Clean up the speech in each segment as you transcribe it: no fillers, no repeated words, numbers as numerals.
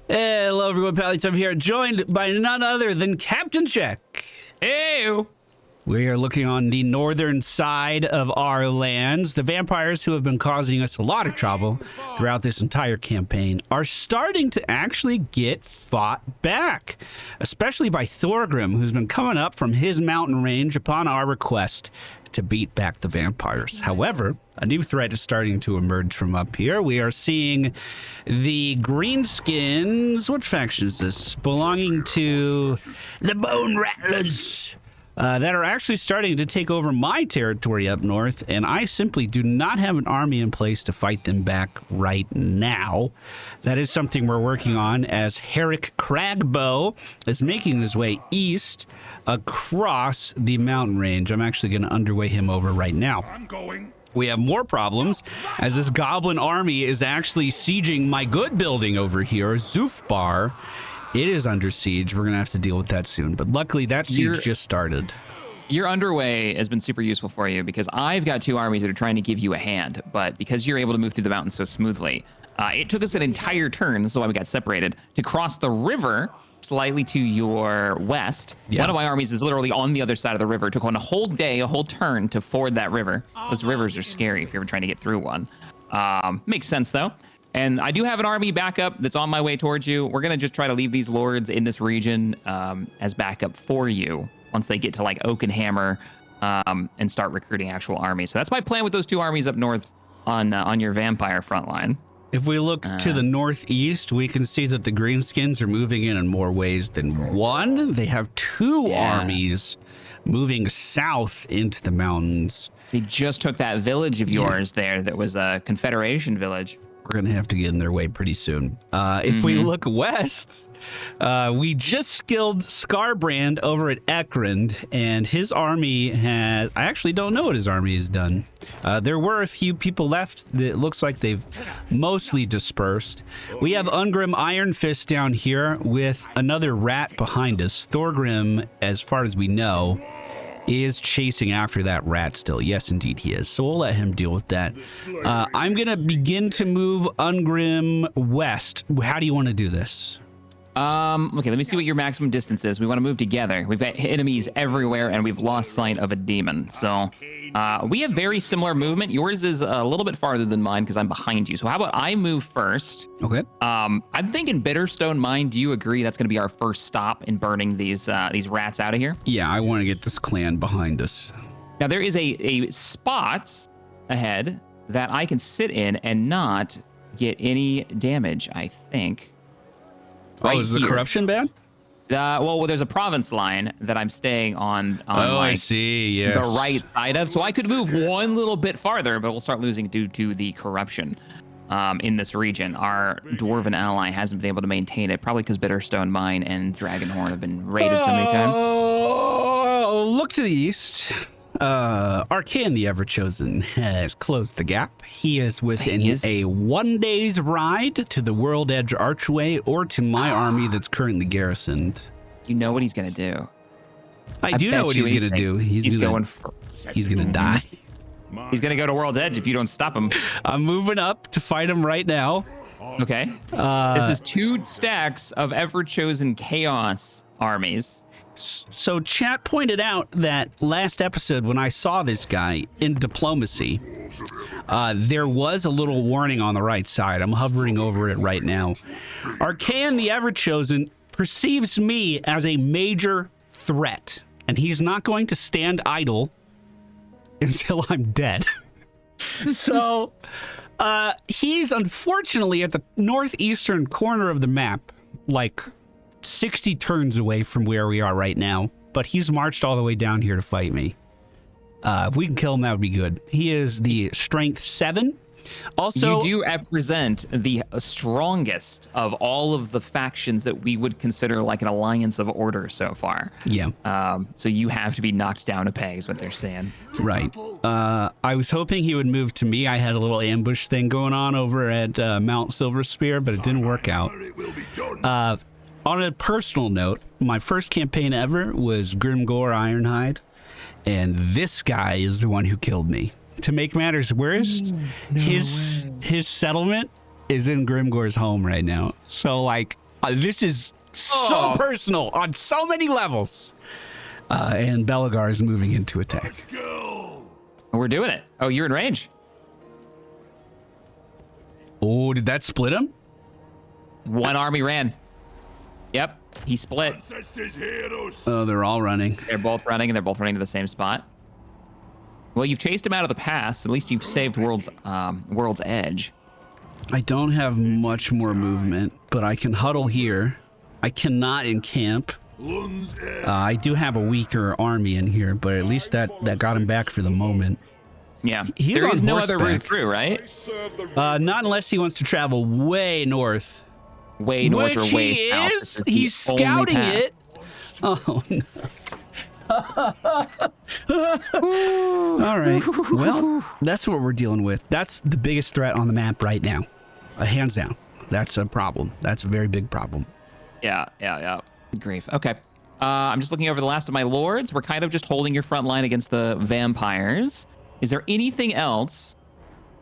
Hello everyone, PallyTime here, joined by none other than CaptainShack. Ew. We are looking on the northern side of our lands. The vampires who have been causing us a lot of trouble throughout this entire campaign are starting to actually get fought back, especially by Thorgrim, who's been coming up from his mountain range upon our request to beat back the vampires. However, a new threat is starting to emerge from up here. We are seeing the Greenskins. What faction is this? Belonging to the Bone Rattlers. That are actually starting to take over my territory up north, and I simply do not have an army in place to fight them back right now. That is something we're working on as Herrick Cragbow is making his way east across the mountain range. I'm actually going to underway him over right now. I'm going. We have more problems as this goblin army is actually sieging my good building over here, Zufbar. It is under siege. We're going to have to deal with that soon. But luckily, that siege just started. Your underway has been super useful for you because I've got two armies that are trying to give you a hand. But because you're able to move through the mountains so smoothly, it took us an entire turn, this is why we got separated, to cross the river slightly to your west. Yeah. One of my armies is literally on the other side of the river. It took one a whole day, a whole turn to ford that river. Those rivers are scary if you're ever trying to get through one. Makes sense, though. And I do have an army backup that's on my way towards you. We're going to just try to leave these lords in this region as backup for you once they get to like Oakenhammer and start recruiting actual armies. So that's my plan with those two armies up north on your vampire front line. If we look to the northeast, we can see that the Greenskins are moving in more ways than one. They have two armies moving south into the mountains. They just took that village of yours there that was a Confederation village. We're going to have to get in their way pretty soon. If we look west, we just skilled Scarbrand over at Ekrand, and his army has... I actually don't know what his army has done. There were a few people left that looks like they've mostly dispersed. We have Ungrim Ironfist down here with another rat behind us. Thorgrim, as far as we know, is chasing after that rat still. Yes, indeed he is. So we'll let him deal with that. I'm going to begin to move Ungrim west. How do you want to do this? Okay, let me see what your maximum distance is. We want to move together. We've got enemies everywhere, and we've lost sight of a demon. So we have very similar movement. Yours is a little bit farther than mine because I'm behind you. So how about I move first? Okay. I'm thinking Bitterstone Mine. Do you agree that's going to be our first stop in burning these rats out of here? Yeah, I want to get this clan behind us. Now, there is a spot ahead that I can sit in and not get any damage, I think. Right is the corruption bad? Well, there's a province line that I'm staying on I see, yes. The right side of. So I could move one little bit farther, but we'll start losing due to the corruption in this region. Our dwarven ally hasn't been able to maintain it, probably because Bitterstone Mine and Dragonhorn have been raided so many times. Oh, look to the east. Arcan the Everchosen has closed the gap. He is within a 1 day's ride to the World Edge Archway or to my army that's currently garrisoned. You know what he's going to do. I do know what he's going to do. He's going to die. He's going to go to World's Edge if you don't stop him. I'm moving up to fight him right now. Okay. This is 2 stacks of Everchosen Chaos armies. So chat pointed out that last episode when I saw this guy in diplomacy, there was a little warning on the right side. I'm hovering over it right now. Arcan the Everchosen perceives me as a major threat, and he's not going to stand idle until I'm dead. So he's unfortunately at the northeastern corner of the map, like 60 turns away from where we are right now, but he's marched all the way down here to fight me. If we can kill him, that would be good. He is the strength 7. Also, you do represent the strongest of all of the factions that we would consider like an alliance of order so far. Yeah. So you have to be knocked down a peg is what they're saying. Right. I was hoping he would move to me. I had a little ambush thing going on over at Mount Silverspear, but it didn't work out. On a personal note, my first campaign ever was Grimgore Ironhide, and this guy is the one who killed me. To make matters worse, his settlement is in Grimgore's home right now. So, like, This is so personal on so many levels. And Belagar is moving into attack. We're doing it. Oh, you're in range. Oh, did that split him? One army ran. Yep, he split. Oh, they're all running. They're both running, and they're both running to the same spot. Well, you've chased him out of the pass. At least you've saved World's Edge. I don't have much more movement, but I can huddle here. I cannot encamp. I do have a weaker army in here, but at least that got him back for the moment. Yeah, He's there is on no other horseback. route through, right? Not unless he wants to travel way north. Way north Which or way he south. is. This is the He's only scouting path. it. Oh, no. All right. Well, that's what we're dealing with. That's the biggest threat on the map right now. Hands down. That's a problem. That's a very big problem. Yeah. Good grief. Okay. I'm just looking over the last of my lords. We're kind of just holding your front line against the vampires. Is there anything else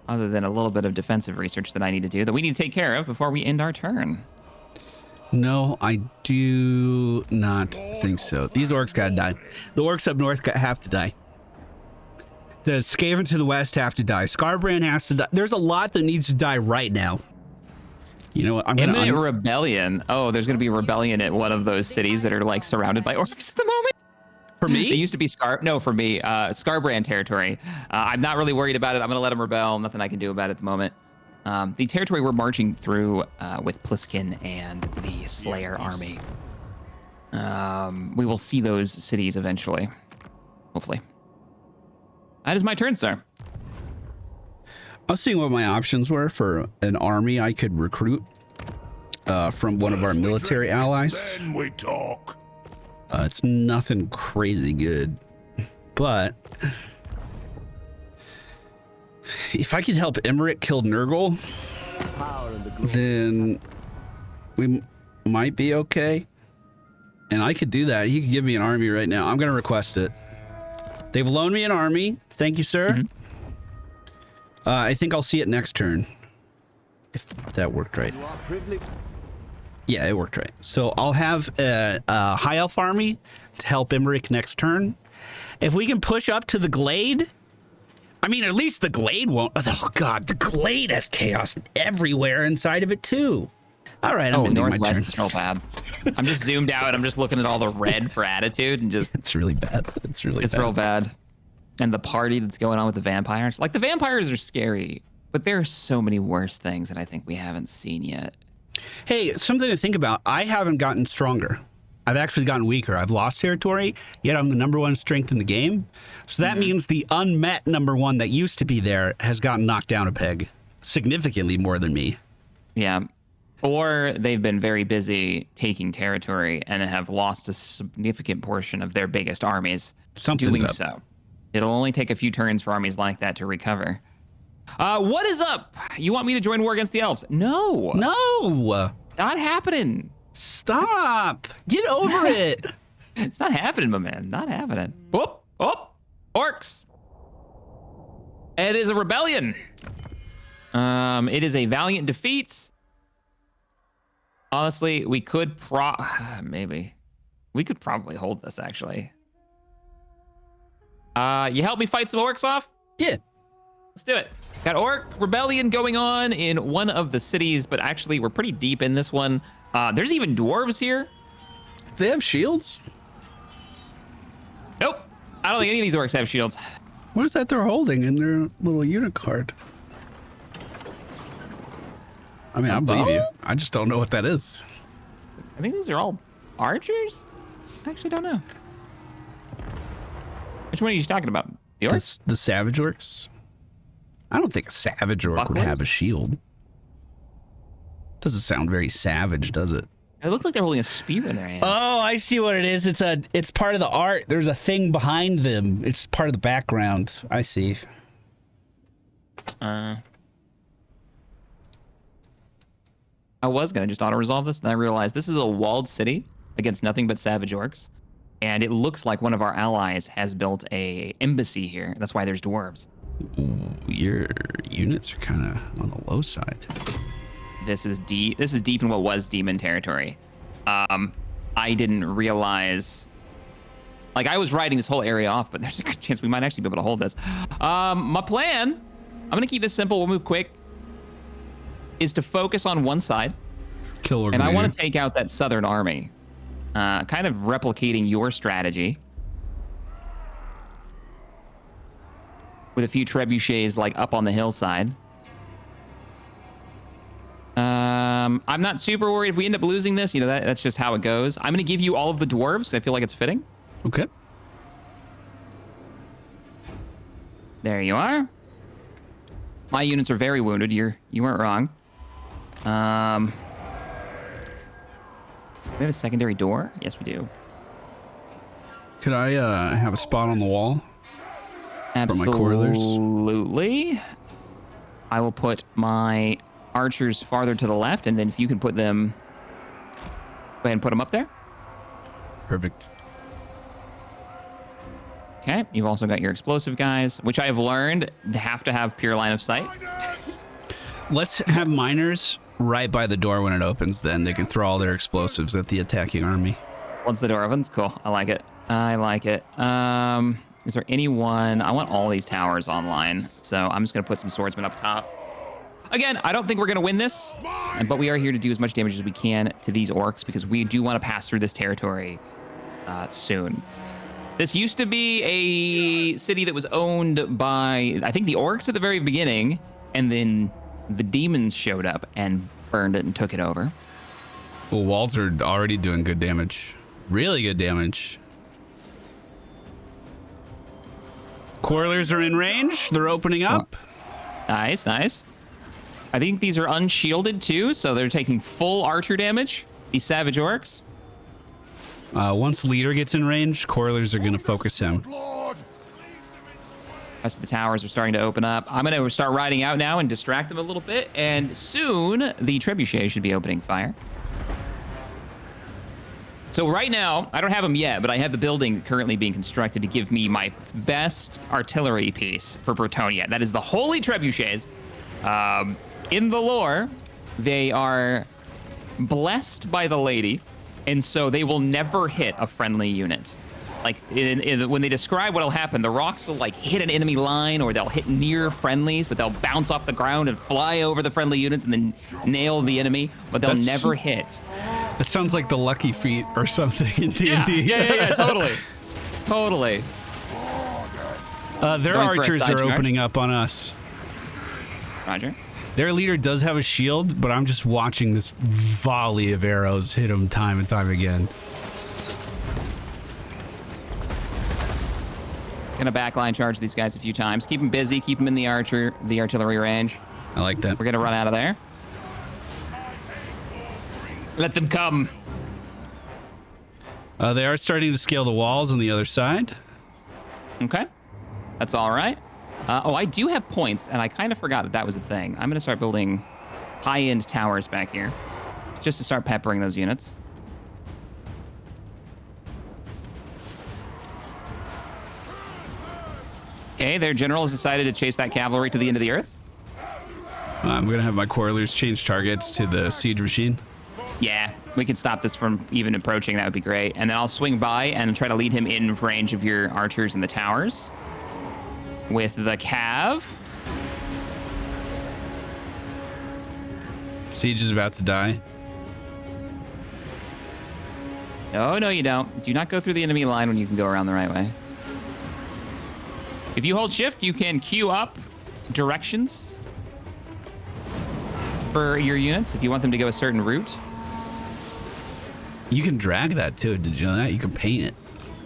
other than a little bit of defensive research that I need to do that we need to take care of before we end our turn? No, I do not think so. These orcs gotta die. The orcs up north have to die. The Skaven to the west have to die. Scarbrand has to die. There's a lot that needs to die right now. You know what? I'm gonna Imminent rebellion. Oh, there's going to be a rebellion at one of those cities that are like surrounded by orcs at the moment. for me. They used to be Scarbrand territory. I'm not really worried about it. I'm going to let them rebel. Nothing I can do about it at the moment. The territory we're marching through with Pliskin and the Slayer army. We will see those cities eventually. Hopefully. That is my turn, sir. I was seeing what my options were for an army I could recruit from one of our military allies. Then we talk. It's nothing crazy good, but if I could help Emmerich kill Nurgle, then we might be okay. And I could do that. He could give me an army right now. I'm going to request it. They've loaned me an army. Thank you, sir. Mm-hmm. I think I'll see it next turn. If that worked right. Yeah, it worked right. So I'll have a high elf army to help Emmerich next turn. If we can push up to the Glade, I mean, at least the Glade won't. Oh, God, the Glade has chaos everywhere inside of it, too. All right, I'm ending my turn. Northwest is real bad. I'm just zoomed out. I'm just looking at all the red for attitude and just... It's really bad. It's real bad. And the party that's going on with the vampires. Like, the vampires are scary, but there are so many worse things that I think we haven't seen yet. Hey, something to think about. I haven't gotten stronger. I've actually gotten weaker. I've lost territory, yet I'm the #1 strength in the game. So that means the unmet #1 that used to be there has gotten knocked down a peg. Significantly more than me. Yeah. Or they've been very busy taking territory and have lost a significant portion of their biggest armies doing so. It'll only take a few turns for armies like that to recover. What is up? You want me to join war against the elves? No. No. Not happening. Stop. Get over it. It's not happening, my man. Not happening. Oh, orcs. It is a rebellion. It is a valiant defeat. Honestly, we could maybe. We could probably hold this, actually. You help me fight some orcs off? Yeah. Let's do it. Got orc rebellion going on in one of the cities, but actually we're pretty deep in this one. There's even dwarves here. They have shields? Nope. I don't think any of these orcs have shields. What is that they're holding in their little unit card? I mean, I believe you. I just don't know what that is. I think these are all archers? I actually don't know. Which one are you talking about? The orcs? The savage orcs? I don't think a savage orc would have a shield. Doesn't sound very savage, does it? It looks like they're holding a spear in their hand. Oh, I see what it is. It's part of the art. There's a thing behind them. It's part of the background. I see. I was gonna just auto-resolve this, and I realized this is a walled city against nothing but savage orcs. And it looks like one of our allies has built a embassy here. That's why there's dwarves. Ooh, your units are kind of on the low side. This is deep. This is deep in what was demon territory. I didn't realize. Like, I was writing this whole area off, but there's a good chance we might actually be able to hold this. My plan, I'm going to keep this simple. We'll move quick, is to focus on one side. And I want to take out that southern army. Kind of replicating your strategy. With a few trebuchets, like, up on the hillside. I'm not super worried if we end up losing this. You know, that's just how it goes. I'm going to give you all of the dwarves because I feel like it's fitting. Okay. There you are. My units are very wounded. You weren't wrong. We have a secondary door? Yes, we do. Could I have a spot on the wall? Absolutely. For my coilers? I will put my archers farther to the left, and then if you can put them... Go ahead and put them up there. Perfect. Okay, you've also got your explosive guys, which I have learned have to have pure line of sight. Let's have miners right by the door when it opens, then. They can throw all their explosives at the attacking army. Once the door opens? Cool. I like it. I like it. Is there anyone... I want all these towers online, so I'm just going to put some swordsmen up top. Again, I don't think we're going to win this, but we are here to do as much damage as we can to these orcs because we do want to pass through this territory soon. This used to be a city that was owned by, I think, the orcs at the very beginning, and then the demons showed up and burned it and took it over. Well, walls are already doing good damage. Really good damage. Coilers are in range. They're opening up. Nice, nice. I think these are unshielded too, so they're taking full archer damage. These savage orcs. Once leader gets in range, coilers are going to focus him. Rest of the towers are starting to open up. I'm going to start riding out now and distract them a little bit, and soon the trebuchet should be opening fire. So right now, I don't have them yet, but I have the building currently being constructed to give me my best artillery piece for Bretonia. That is the Holy Trebuchets. In the lore, they are blessed by the lady, and so they will never hit a friendly unit. Like, when they describe what'll happen, the rocks will, like, hit an enemy line, or they'll hit near friendlies, but they'll bounce off the ground and fly over the friendly units and then nail the enemy, but they'll never hit. That sounds like the lucky feat or something in D&D. Yeah, totally. Totally. Their archers are opening up on us. Roger. Their leader does have a shield, but I'm just watching this volley of arrows hit him time and time again. Gonna backline charge these guys a few times. Keep them busy. Keep them in the artillery range. I like that. We're gonna run out of there. Let them come. They are starting to scale the walls on the other side. Okay. That's all right. Oh, I do have points, and I kind of forgot that that was a thing. I'm going to start building high-end towers back here, just to start peppering those units. Okay, their general has decided to chase that cavalry to the end of the earth. I'm going to have my coilers change targets to the siege machine. Yeah, we can stop this from even approaching. That would be great. And then I'll swing by and try to lead him in range of your archers in the towers. With the cav. Siege is about to die. No, you don't. Do not go through the enemy line when you can go around the right way. If you hold shift, you can queue up directions for your units if you want them to go a certain route. You can drag that too. Did you know that? You can paint it.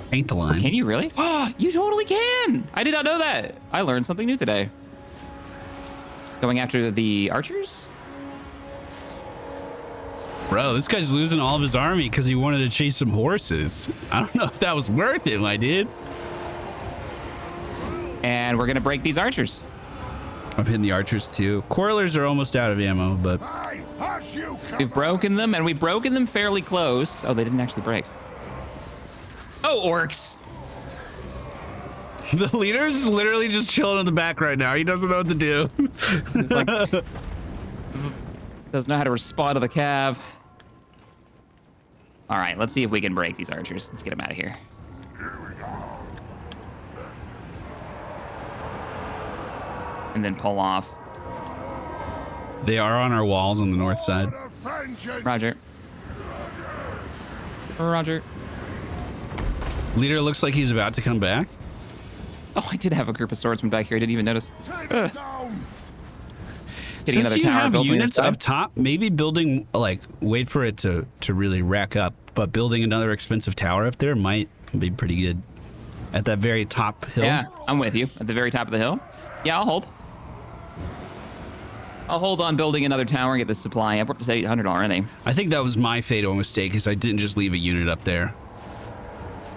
Paint the line. Oh, can you really? Oh, you totally can. I did not know that. I learned something new today. Going after the archers? Bro, this guy's losing all of his army because he wanted to chase some horses. I don't know if that was worth it, my dude. And we're going to break these archers. I'm hitting the archers too. Coilers are almost out of ammo, but... We've broken them, and we've broken them fairly close. Oh, they didn't actually break. Oh, orcs. The leader's literally just chilling in the back right now. He doesn't know what to do. It's like Doesn't know how to respond to the cav. All right, let's see if we can break these archers. Let's get them out of here. And then pull off. They are on our walls on the north side. Roger. Roger. Leader looks like he's about to come back. Oh, I did have a group of swordsmen back here. I didn't even notice. Since you have units up top, maybe building, like, wait for it to really rack up, but building another expensive tower up there might be pretty good. At that very top hill. Yeah, I'm with you. At the very top of the hill. Yeah, I'll hold. I'll hold on building another tower and get this supply up. We're up to 800 already. I think that was my fatal mistake, is I didn't just leave a unit up there.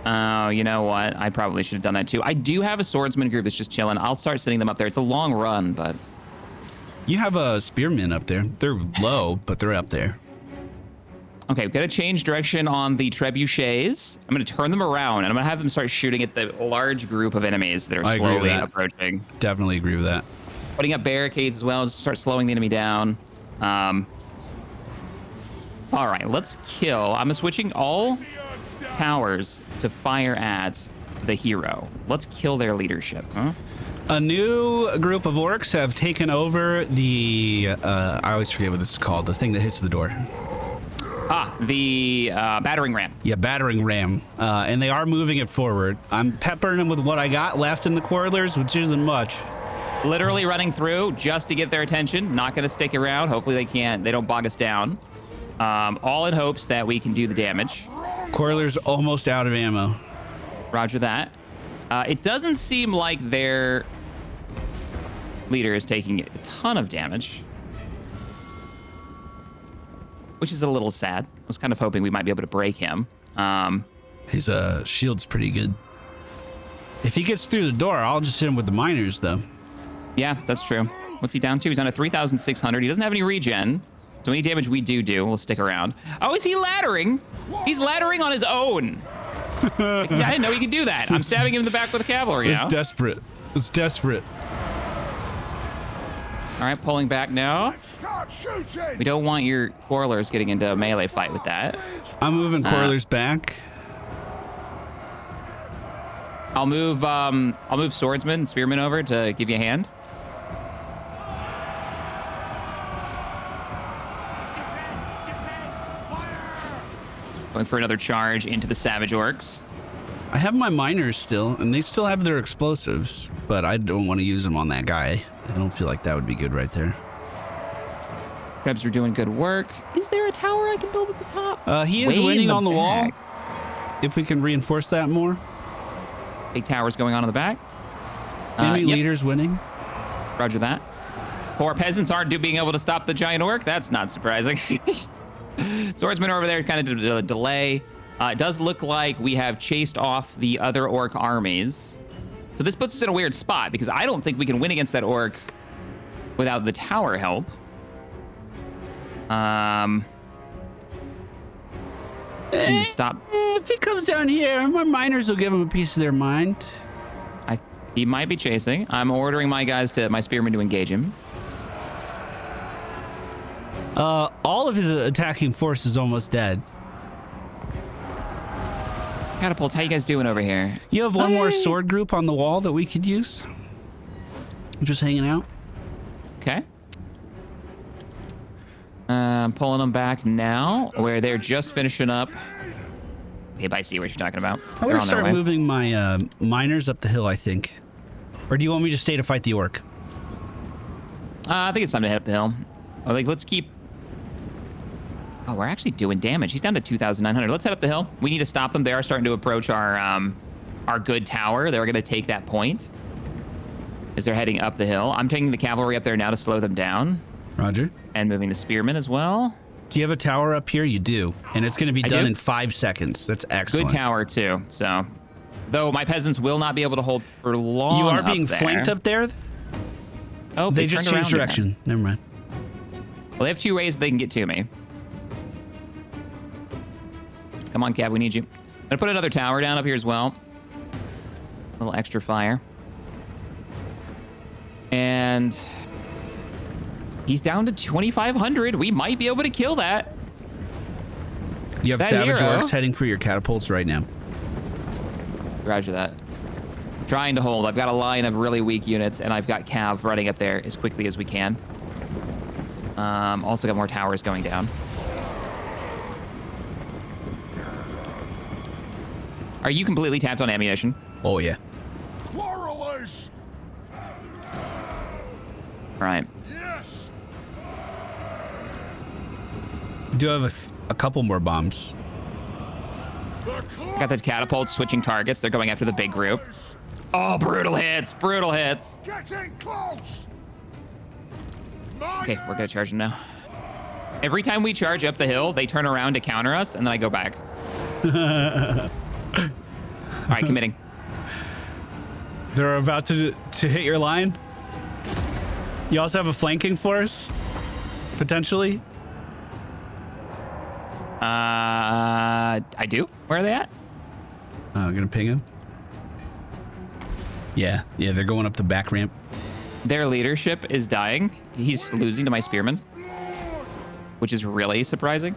Oh, you know what? I probably should have done that too. I do have a swordsman group that's just chilling. I'll start sending them up there. It's a long run, but... You have a spearmen up there. They're low, but they're up there. Okay, we've got to change direction on the trebuchets. I'm going to turn them around, and I'm going to have them start shooting at the large group of enemies that are slowly approaching. Definitely agree with that. Putting up barricades as well, just start slowing the enemy down. All right, let's kill. I'm switching all towers to fire at the hero. Let's kill their leadership, huh? A new group of orcs have taken over the, I always forget what this is called, the thing that hits the door. Ah, the battering ram. Yeah, battering ram. And they are moving it forward. I'm peppering them with what I got left in the quarters, which isn't much. Literally running through just to get their attention. Not going to stick around. Hopefully they don't bog us down. All in hopes that we can do the damage. Coiler's almost out of ammo. Roger that. It doesn't seem like their leader is taking a ton of damage, which is a little sad. I was kind of hoping we might be able to break him. His shield's pretty good. If he gets through the door, I'll just hit him with the miners, though. Yeah, that's true. What's he down to? He's down to 3,600. He doesn't have any regen. So any damage we do, we'll stick around. Oh, is he laddering? He's laddering on his own. Yeah, I didn't know he could do that. I'm stabbing him in the back with a cavalry now. It's desperate. It's desperate. All right, pulling back now. We don't want your quarrelers getting into a melee fight with that. I'm moving quarrelers back. I'll move swordsman and spearmen over to give you a hand. Going for another charge into the savage orcs. I have my miners still, and they still have their explosives, but I don't want to use them on that guy. I don't feel like that would be good right there. Krebs are doing good work. Is there a tower I can build at the top? He is winning on the wall. If we can reinforce that more. Big towers going on in the back. Enemy leaders winning. Roger that. Poor peasants aren't being able to stop the giant orc. That's not surprising. Swordsman over there kind of delay. It does look like we have chased off the other orc armies. So this puts us in a weird spot because I don't think we can win against that orc without the tower help. Stop. If he comes down here, my miners will give him a piece of their mind. He might be chasing. I'm ordering my spearmen to engage him. All of his attacking force is almost dead. Catapults, how you guys doing over here? You have one more sword group on the wall that we could use. I'm just hanging out. Okay. I'm pulling them back now, where they're just finishing up. Okay, but I see what you're talking about. I'm gonna start moving my miners up the hill, I think. Or do you want me to stay to fight the orc? I think it's time to head up the hill. Let's keep... Oh, we're actually doing damage. He's down to 2,900. Let's head up the hill. We need to stop them. They are starting to approach our good tower. They're going to take that point as they're heading up the hill. I'm taking the cavalry up there now to slow them down. Roger. And moving the spearmen as well. Do you have a tower up here? You do. And it's going to be done in 5 seconds. That's excellent. Good tower, too. So, though my peasants will not be able to hold for long. You are being flanked up there? Oh, they just changed direction. Never mind. Well, they have 2 ways they can get to me. Come on, Cav, we need you. I'm gonna put another tower down up here as well. A little extra fire. And He's down to 2,500. We might be able to kill that. You have That Savage hero. Orcs heading for your catapults right now. Roger that. Trying to hold. I've got a line of really weak units, and I've got Cav running up there as quickly as we can. Also got more towers going down. Are you completely tapped on ammunition? Oh, yeah. All right. Yes. Do have a couple more bombs. Got the catapults switching targets. They're going after the big group. Oh, brutal hits. Brutal hits. Getting close. Okay, we're gonna charge them now. Every time we charge up the hill, they turn around to counter us, and then I go back. All right, committing. They're about to hit your line. You also have a flanking force, potentially. I do. Where are they at? I'm gonna ping him. Yeah, they're going up the back ramp. Their leadership is dying. He's losing to my spearmen, which is really surprising.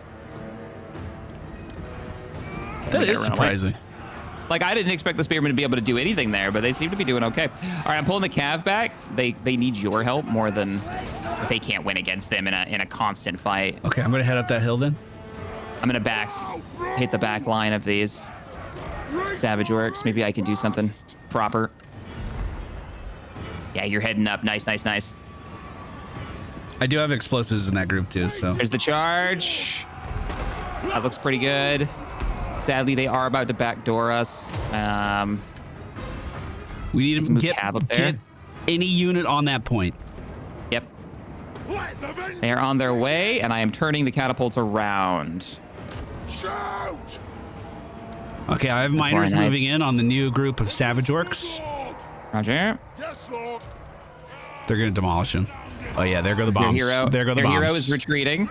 That is surprising. Like, I didn't expect the spearmen to be able to do anything there, but they seem to be doing okay. All right, I'm pulling the Cav back. They need your help more than they can't win against them in a constant fight. Okay, I'm gonna head up that hill then. I'm gonna hit the back line of these Savage Orcs. Maybe I can do something proper. Yeah, you're heading up. Nice, nice, nice. I do have explosives in that group too, so. There's the charge. That looks pretty good. Sadly, they are about to backdoor us. We need to get Cav up there. get any unit on that point. Yep. They are on their way, and I am turning the catapults around. Shoot. Okay, I have miners Fahrenheit. moving in on the new group of Savage Orcs. Roger. Yes, Lord. They're gonna demolish him. Oh yeah, there go the Their bombs. hero, There go the their bombs. hero is retreating.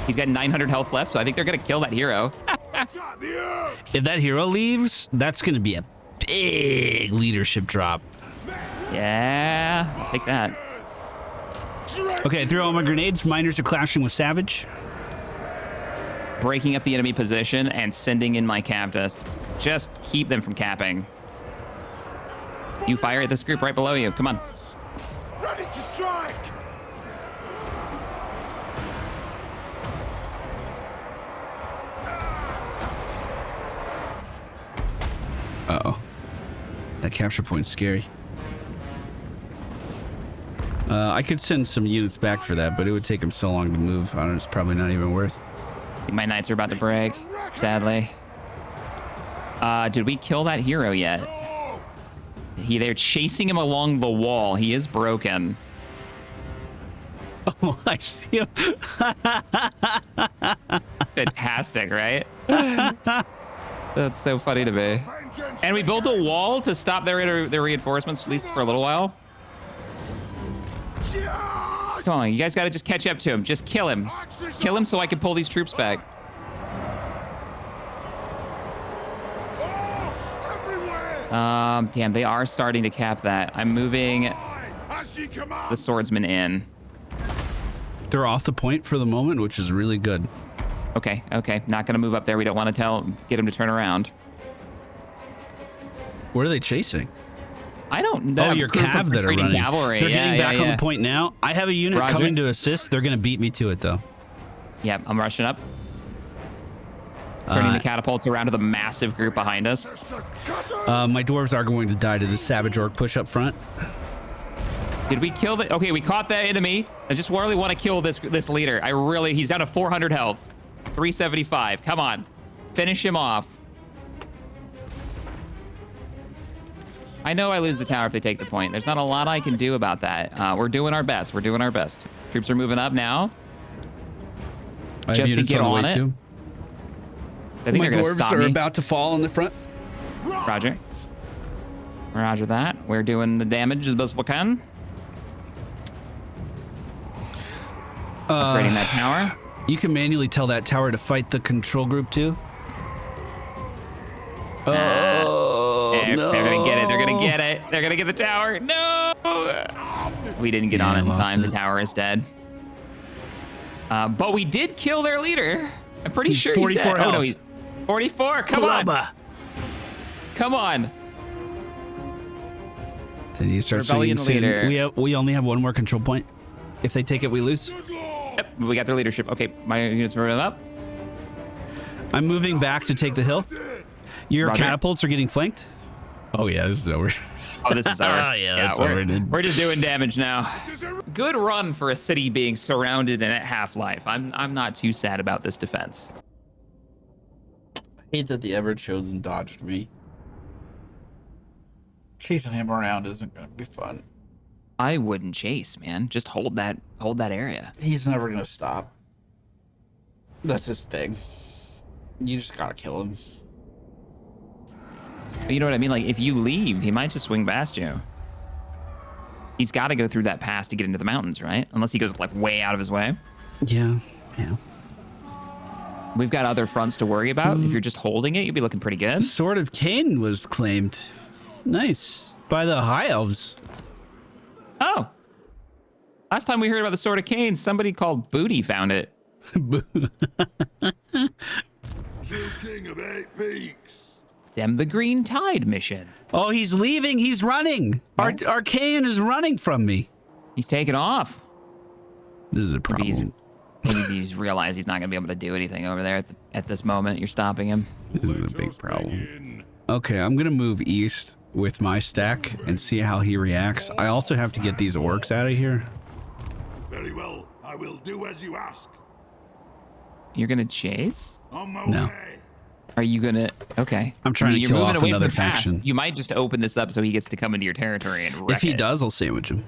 He's got 900 health left, so I think they're gonna kill that hero. Attack the earth. If that hero leaves, that's gonna be a big leadership drop. Yeah, I'll take that. Okay, I threw all my grenades. Miners are clashing with Savage. Breaking up the enemy position and sending in my Cav to just keep them from capping. You fire at this group right below you. Come on. Ready to strike. Uh-oh. That capture point's scary. I could send some units back for that, but it would take them so long to move. I don't know, it's probably not even worth. I think my knights are about to break, sadly. Did we kill that hero yet? They're chasing him along the wall. He is broken. Oh, I see him. Fantastic, right? That's so funny to me. And we built a wall to stop their reinforcements, at least for a little while. Come on, you guys got to just catch up to him. Just kill him. Kill him so I can pull these troops back. Damn, they are starting to cap that. I'm moving the swordsman in. They're off the point for the moment, which is really good. Okay, okay. Not gonna move up there. We don't want to get him to turn around. What are they chasing? I don't know. Oh, your Cav that are running. Cavalry. They're Yeah, getting back yeah, on yeah. the point now. I have a unit Roger. coming to assist. They're going to beat me to it, though. Yep, I'm rushing up. Turning the catapults around to the massive group behind us. My dwarves are going to die to the Savage Orc push up front. Did we kill the... Okay, we caught that enemy. I just really want to kill this leader. He's down to 400 health. 375. Come on. Finish him off. I know I lose the tower if they take the point. There's not a lot I can do about that. We're doing our best. We're doing our best. Troops are moving up now. I have Just to units get the way on it. too. I think My they're going to dwarves stop are me. about to fall in the front. Roger. Roger that. We're doing the damage as best we can. Upgrading that tower. You can manually tell that tower to fight the control group too. Oh, They're no. gonna get it. They're gonna get it. They're gonna get the tower. No. We didn't get on it in time. The tower is dead. But we did kill their leader. I'm pretty sure he's dead. Health. Oh, no, he's 44. Come on. Come on. Then you start Rebellion leader. We only have one more control point. If they take it, we lose. Yep, we got their leadership. Okay, my units are running up. I'm moving back to take the hill. Your Roger. catapults are getting flanked. Oh yeah, this is over. Oh, this is over. Yeah, it's over, dude. We're just doing damage now. Good run for a city being surrounded and at half-life. I'm not too sad about this defense. I hate that the Everchosen dodged me. Chasing him around isn't going to be fun. I wouldn't chase, man. Just hold that area. He's never going to stop. That's his thing. You just got to kill him. But you know what I mean? Like, if you leave, he might just swing past you. He's got to go through that pass to get into the mountains, right? Unless he goes, like, way out of his way. Yeah. We've got other fronts to worry about. If you're just holding it, you'll be looking pretty good. Sword of Cain was claimed. Nice. By the High Elves. Oh. Last time we heard about the Sword of Cain, somebody called Booty found it. True king of 8 peaks. Them the Green Tide mission. Oh, he's leaving. He's running. Arcane is running from me. He's taking off. This is a problem. Maybe he's realized he's not going to be able to do anything over there at this moment. You're stopping him. This is a big problem. Okay, I'm going to move east with my stack and see how he reacts. I also have to get these orcs out of here. Very well. I will do as you ask. You're going to chase? On my No. way. Are you going to... Okay. I'm trying to You're kill moving off away from another the past. faction. You might just open this up so he gets to come into your territory and wreck If he it. does, I'll sandwich him.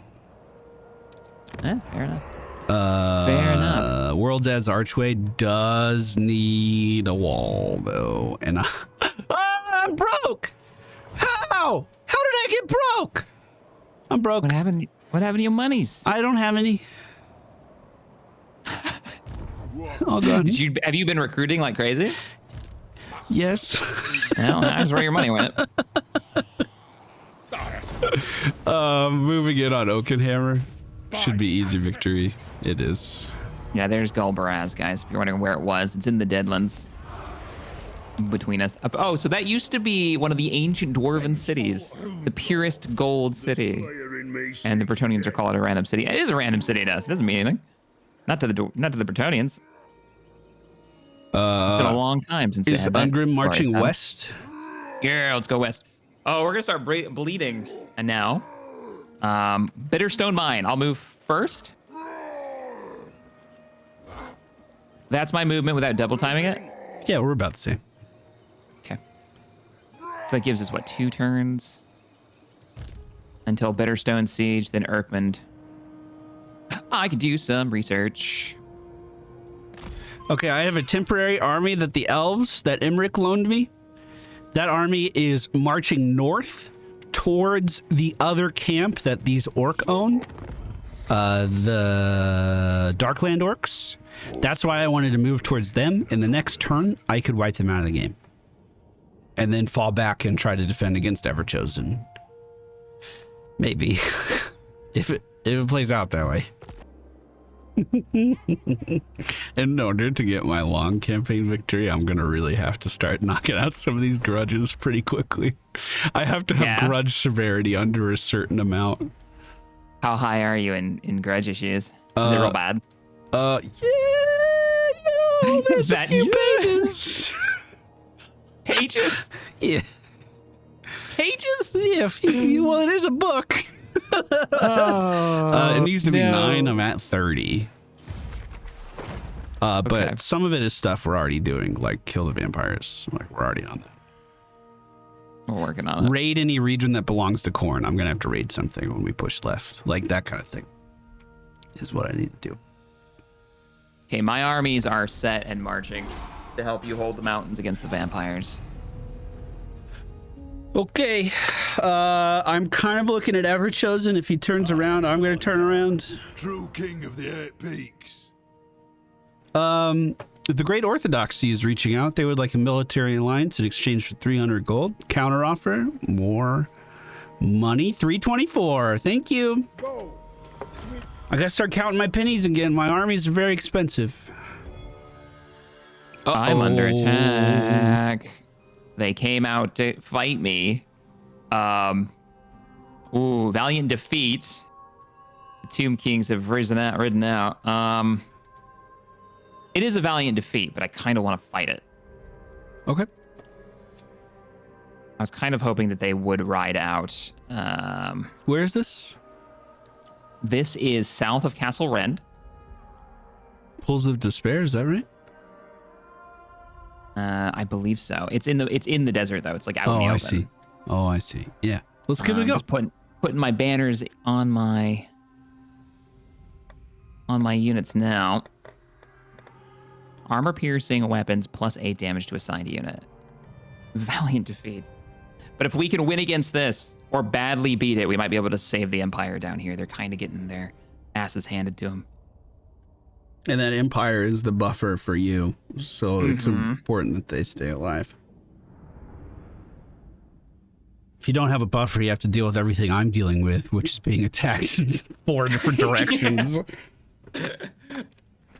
Fair enough. Fair enough. World's Edge Archway does need a wall, though. And I'm broke! How? How did I get broke? I'm broke. What happened to your monies? I don't have any. Oh, God. Have you been recruiting like crazy? Yes. Well, that's where your money went. Moving in on Oakenhammer. Should be easy victory. It is. Yeah, there's Gulbaraz, guys. If you're wondering where it was, it's in the Deadlands. Between us. Oh, so that used to be one of the ancient dwarven cities. The purest gold city. And the Bretonians are calling it a random city. It is a random city to us. It doesn't mean anything. Not to the Bretonians. It's been a long time since Is they had that. Ungrim marching west? Yeah, let's go west. Oh, we're gonna start bleeding. And now, Bitterstone Mine. I'll move first. That's my movement without double timing it. Yeah, we're about the same. Okay. So that gives us what, 2 turns until Bitterstone Siege, then Erkmond. I could do some research. Okay, I have a temporary army that the elves that Emmerich loaned me. That army is marching north towards the other camp that these orc own. The Darkland orcs. That's why I wanted to move towards them. In the next turn, I could wipe them out of the game. And then fall back and try to defend against Everchosen. Maybe. if it plays out that way. In order to get my long campaign victory, I'm going to really have to start knocking out some of these grudges pretty quickly. I have to have grudge severity under a certain amount. How high are you in grudge issues? Is it real bad? Yeah, there's a few pages. Pages? Yeah. Pages? Yeah, well, it is a book. It needs to be 9. I'm at 30. But some of it is stuff we're already doing, like kill the vampires. Like we're already on that. We're working on it. Raid any region that belongs to Khorne. I'm gonna have to raid something when we push left, like that kind of thing. Is what I need to do. Okay, my armies are set and marching to help you hold the mountains against the vampires. Okay, I'm kind of looking at Everchosen. If he turns around, I'm going to turn around. True king of the 8 peaks. The Great Orthodoxy is reaching out. They would like a military alliance in exchange for 300 gold. Counter offer, more money, 324. Thank you. Go. I gotta start counting my pennies again. My armies are very expensive. I'm under attack. They came out to fight me. Valiant defeat. The Tomb Kings have ridden out. It is a valiant defeat, but I kind of want to fight it. Okay. I was kind of hoping that they would ride out. Where is this? This is south of Castle Rend. Pools of Despair, is that right? I believe so. It's in the desert though. It's like out in the open. I see. Oh, I see. Yeah. Let's give it a go. Just putting my banners on my units now. Armor piercing weapons plus 8 damage to assigned unit. Valiant defeat. But if we can win against this or badly beat it, we might be able to save the Empire down here. They're kind of getting their asses handed to them. And that Empire is the buffer for you. So it's important that they stay alive. If you don't have a buffer, you have to deal with everything I'm dealing with, which is being attacked in 4 different directions.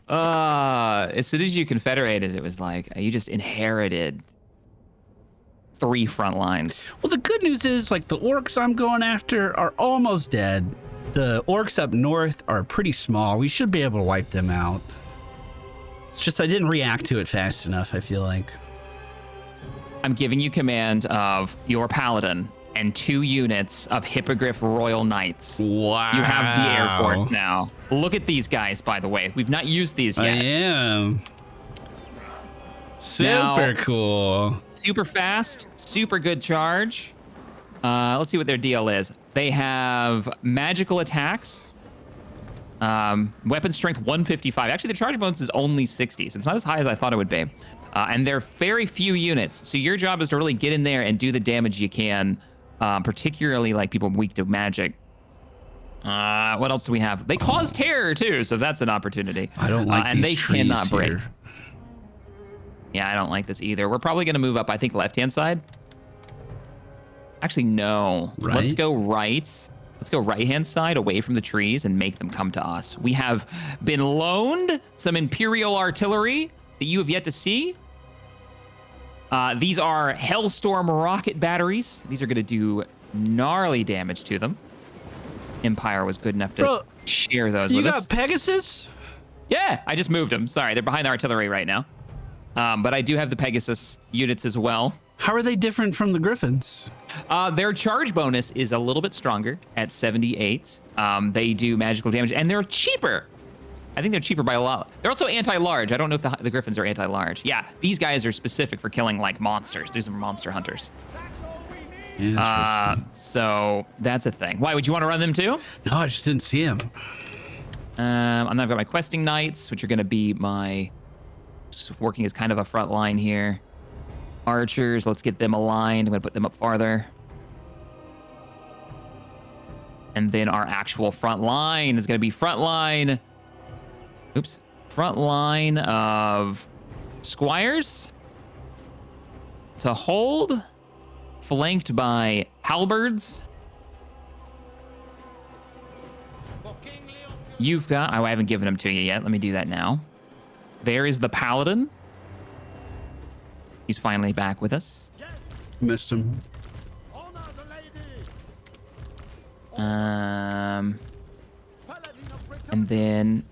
As soon as you confederated, it was like you just inherited 3 front lines. Well, the good news is, like, the orcs I'm going after are almost dead. The orcs up north are pretty small. We should be able to wipe them out. It's just I didn't react to it fast enough, I feel like. I'm giving you command of your paladin and 2 units of Hippogriff Royal Knights. Wow. You have the Air Force now. Look at these guys, by the way. We've not used these yet. I am. Super cool. Super fast, super good charge. Let's see what their deal is. They have magical attacks. Weapon strength 155. Actually, the charge bonus is only 60, so it's not as high as I thought it would be. And they're very few units, so your job is to really get in there and do the damage you can, particularly like people weak to magic. What else do we have? They cause terror too, so that's an opportunity. I don't like and these they trees cannot break. here. Yeah, I don't like this either. We're probably going to move up, I think, left-hand side. Actually, no. Right? Let's go right. Let's go right-hand side away from the trees and make them come to us. We have been loaned some Imperial artillery that you have yet to see. These are Hellstorm rocket batteries. These are going to do gnarly damage to them. Empire was good enough to share those with us. You got Pegasus? Yeah, I just moved them. Sorry, they're behind the artillery right now. But I do have the Pegasus units as well. How are they different from the Griffins? Their charge bonus is a little bit stronger at 78. They do magical damage, and they're cheaper. I think they're cheaper by a lot. They're also anti-large. I don't know if the Griffins are anti-large. Yeah, these guys are specific for killing, like, monsters. These are monster hunters. Interesting. So that's a thing. Why, would you want to run them too? No, I just didn't see him. And I've got my questing knights, which are going to be my working as kind of a front line here. Archers, let's get them aligned. I'm going to put them up farther. And then our actual front line is going to be front line of squires to hold, flanked by halberds. You've got, I haven't given them to you yet. Let me do that now. There is the paladin. He's finally back with us. Missed him. And then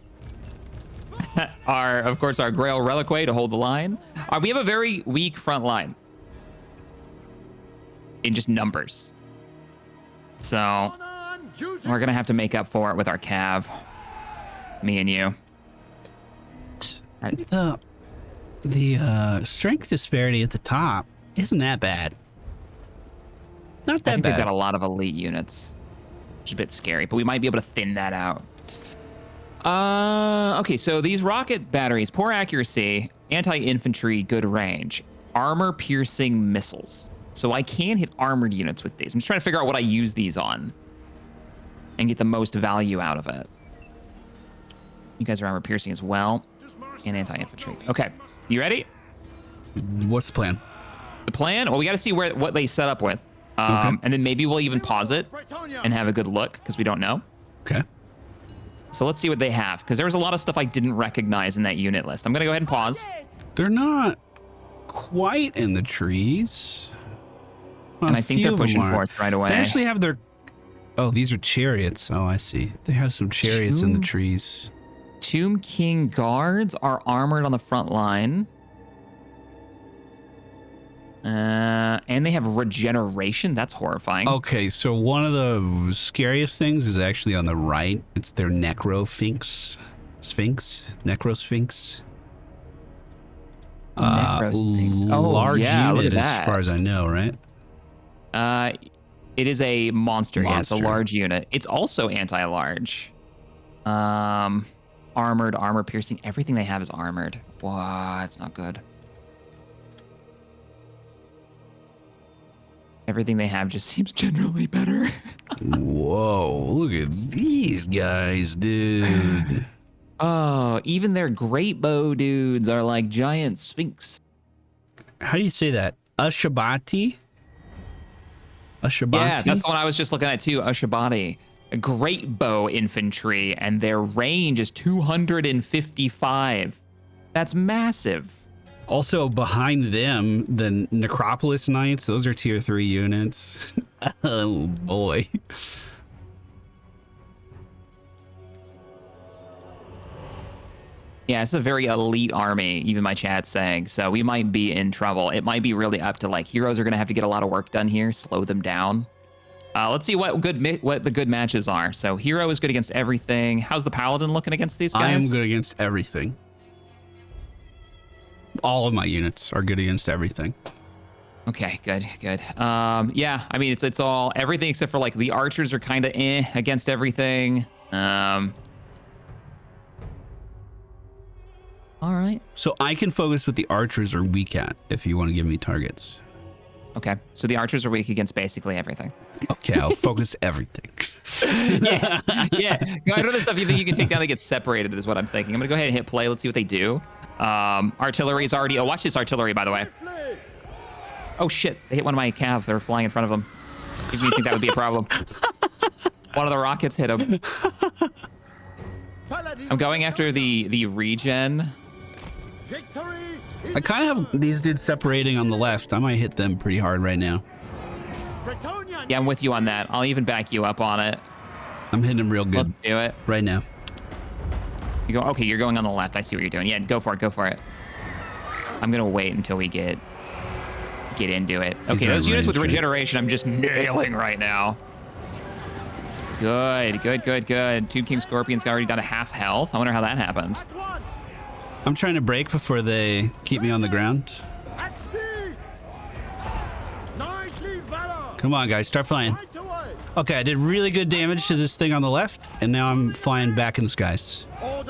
of course, our Grail Reliquary to hold the line. We have a very weak front line in just numbers. So we're going to have to make up for it with our cav. Me and you. The strength disparity at the top isn't that bad. Not that I think bad. they've got a lot of elite units, which is a bit scary, but we might be able to thin that out. Okay, so these rocket batteries, poor accuracy, anti-infantry, good range, armor-piercing missiles. So I can hit armored units with these. I'm just trying to figure out what I use these on and get the most value out of it. You guys are armor-piercing as well, and anti-infantry. Okay, you ready? What's the plan? The plan? Well, we got to see what they set up with. And then maybe we'll even pause it and have a good look, because we don't know. Okay. So let's see what they have, because there was a lot of stuff I didn't recognize in that unit list. I'm going to go ahead and pause. They're not quite in the trees. And I think they're pushing for us right away. They actually have their... Oh, these are chariots. Oh, I see. They have some chariots in the trees. Tomb King guards are armored on the front line. And they have regeneration. That's horrifying. Okay, so one of the scariest things is actually on the right. It's their Necrosphinx. Necrosphinx. Necrosphinx. Oh, large yeah, look unit at that. as far as I know, right? It is a monster. Yeah, it's a large unit. It's also anti-large. Armored, armor piercing. Everything they have is armored. Wow, that's not good. Everything they have just seems generally better. Whoa, look at these guys, dude. Oh, even their great bow dudes are like giant sphinx. How do you say that? Ushabati? Ushabati? Yeah, that's what I was just looking at too. Ushabati. A great bow infantry, and their range is 255. That's massive. Also, behind them, the Necropolis Knights, those are tier 3 units. Oh, boy. Yeah, it's a very elite army, even my chat's saying. So we might be in trouble. It might be really up to, like, heroes are going to have to get a lot of work done here, slow them down. Let's see what the good matches are. So hero is good against everything. How's the paladin looking against these guys? I am good against everything. All of my units are good against everything. Okay, good. Yeah, I mean, it's all everything except for like the archers are kind of against everything. All right. So I can focus what the archers are weak at if you want to give me targets. Okay, so the archers are weak against basically everything. Okay, I'll focus everything. yeah. Go ahead with the stuff you think you can take down that gets separated is what I'm thinking. I'm gonna go ahead and hit play. Let's see what they do. Artillery is already... Oh, watch this artillery, by the way. Oh, shit. They hit one of my cav. They're flying in front of them. Didn't even think that would be a problem. One of the rockets hit him. I'm going after the regen. I kind of have these dudes separating on the left. I might hit them pretty hard right now. Yeah, I'm with you on that. I'll even back you up on it. I'm hitting them real good. Let's do it. Right now. You go, okay, you're going on the left. I see what you're doing. Yeah, go for it. I'm going to wait until we get into it. Okay, those units with regeneration, I'm just nailing right now. Good. Tomb King Scorpion's already done a half health. I wonder how that happened. I'm trying to break before they keep me on the ground. Come on, guys, start flying. Okay, I did really good damage to this thing on the left, and now I'm flying back in the skies. All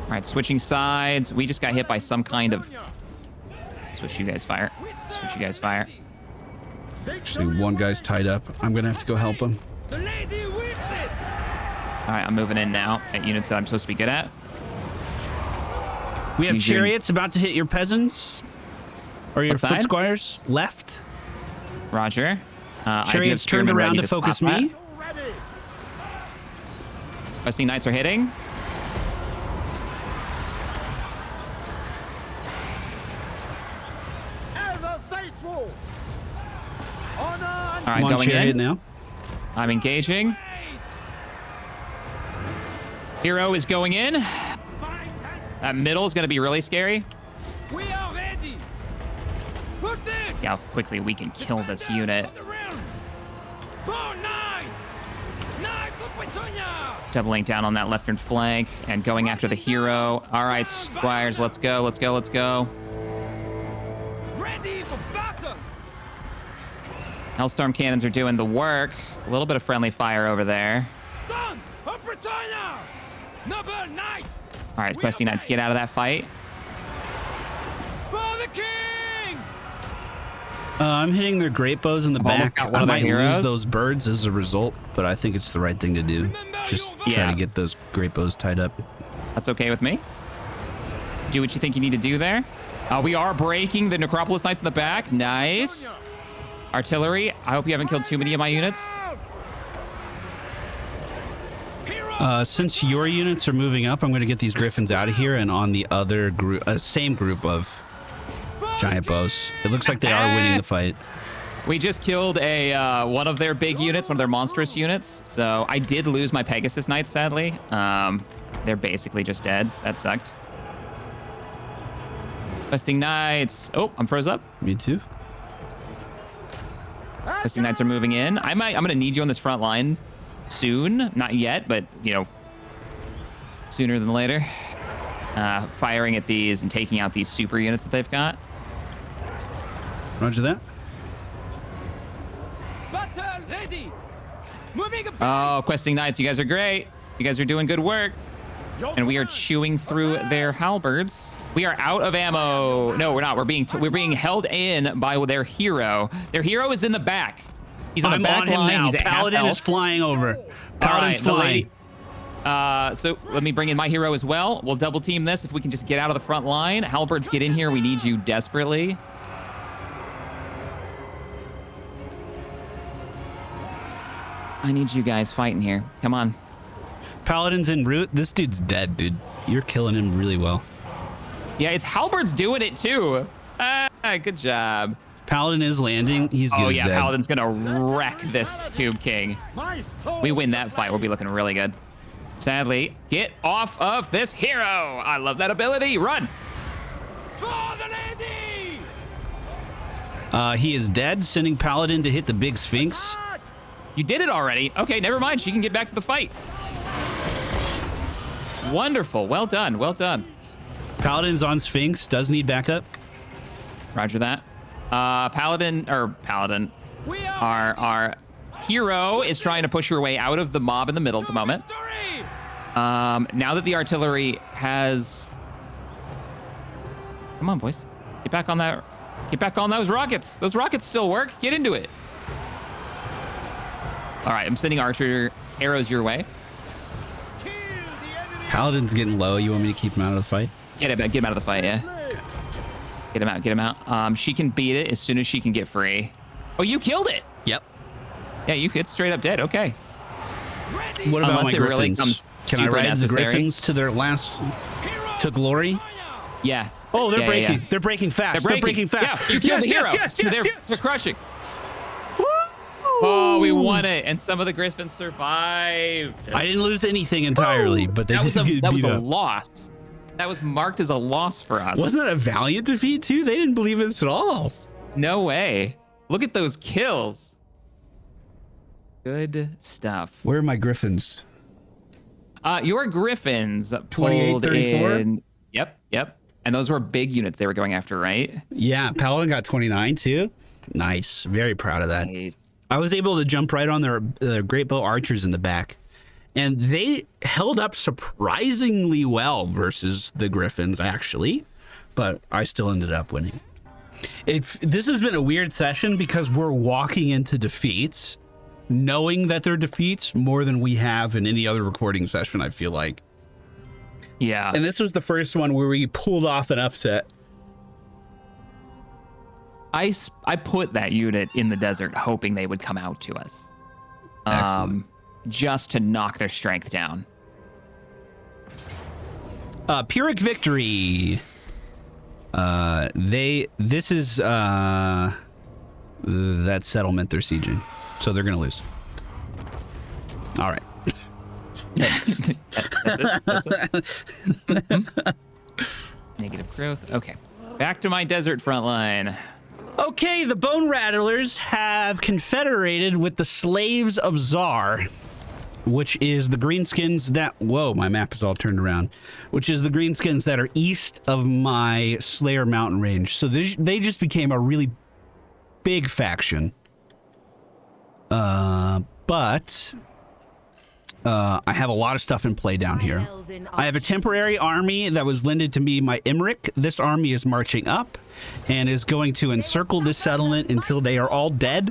right, switching sides. We just got hit by some kind of... Switch you guys fire. Actually, one guy's tied up. I'm gonna have to go help him. All right, I'm moving in now at units that I'm supposed to be good at. We have chariots about to hit your peasants. Or your foot squires. Left. Roger. Chariots turned around to focus me. Rusty Knights are hitting. All right, going in. Now. I'm engaging. Hero is going in. That middle is going to be really scary. We are ready. See how quickly we can kill this unit. Doubling down on that left flank and going after the hero. All right, squires, let's go. Ready for battle. Hellstorm cannons are doing the work. A little bit of friendly fire over there. Sons of Britannia, noble knights. All right, Questy Knights, get out of that fight. For the king. I'm hitting their great bows in the back. I might lose those birds as a result, but I think it's the right thing to do. Just try to get those great bows tied up. That's okay with me. Do what you think you need to do there. We are breaking the Necropolis Knights in the back. Nice. Artillery. I hope you haven't killed too many of my units. Since your units are moving up, I'm going to get these griffins out of here and on the other group, same group of giant bows. It looks like they are winning the fight. We just killed a one of their big units, one of their monstrous units. So I did lose my Pegasus Knights, sadly. They're basically just dead. That sucked. Questing Knights. Oh, I'm froze up. Me too. Questing Knights are moving in. I'm gonna need you on this front line soon. Not yet, but you know, sooner than later. Firing at these and taking out these super units that they've got. Roger that. Battle ready. Moving. Oh, Questing Knights, you guys are great. You guys are doing good work. And we are chewing through their halberds. We are out of ammo. No, we're not. We're being held in by their hero. Their hero is in the back. He's on the back on him line. now. He's at Paladin half is flying over. All Paladin's right, the flying. lady. So let me bring in my hero as well. We'll double team this if we can just get out of the front line. Halberds, get in here. We need you desperately. I need you guys fighting here. Come on. Paladin's en route. This dude's dead, dude. You're killing him really well. Yeah, it's Halberds doing it too. Good job. Paladin is landing. He's good Oh as yeah, dead. Paladin's gonna wreck this Tube King. We win that fight, we'll be looking really good. Sadly, get off of this hero. I love that ability. Run. For the lady. He is dead, sending Paladin to hit the big Sphinx. You did it already. Okay, never mind. She can get back to the fight. Wonderful. Well done. Well done. Paladin's on Sphinx. Does need backup. Roger that. Paladin. We are Our hero is trying to push her way out of the mob in the middle at the moment. victory. Now that the artillery has... Come on, boys. Get back on that. Get back on those rockets. Those rockets still work. Get into it. All right, I'm sending archer arrows your way. Paladin's getting low. You want me to keep him out of the fight? Get him out of the fight, yeah. Get him out, get him out. She can beat it as soon as she can get free. Oh, you killed it. Yep. Yeah, it's straight up dead. Okay. Ready. What about Unless my it really Griffins? comes Can I super ride necessary. the Griffins to their last... Hero to glory? Yeah. Oh, they're Yeah, breaking. yeah. They're breaking fast. They're breaking fast. Yeah, you killed the hero. They're crushing. Oh, we won it, and some of the Griffins survived. I didn't lose anything entirely, but they that did was get beat a up. loss. That was marked as a loss for us. Wasn't it a valiant defeat too? They didn't believe in us at all. No way. Look at those kills. Good stuff. Where are my Griffins? Your Griffins 28, pulled 34? in. Yep. And those were big units they were going after, right? Yeah, Paladin got 29 too. Nice. Very proud of that. Nice. I was able to jump right on their great bow archers in the back, and they held up surprisingly well versus the Griffins, actually, but I still ended up winning. This has been a weird session because we're walking into defeats, knowing that they're defeats more than we have in any other recording session, I feel like. Yeah. And this was the first one where we pulled off an upset. I put that unit in the desert hoping they would come out to us. Excellent. Just to knock their strength down. Pyrrhic victory. This is that settlement they're sieging, so they're gonna lose. All right. That's it. Negative growth. Okay. Back to my desert front line. Okay, the Bone Rattlers have confederated with the Slaves of Zar, which is the greenskins that... Whoa, my map is all turned around. Which is the greenskins that are east of my Slayer mountain range. So they just became a really big faction. But I have a lot of stuff in play down here. I have a temporary army that was lended to me by Emmerich. This army is marching up and is going to encircle this settlement until they are all dead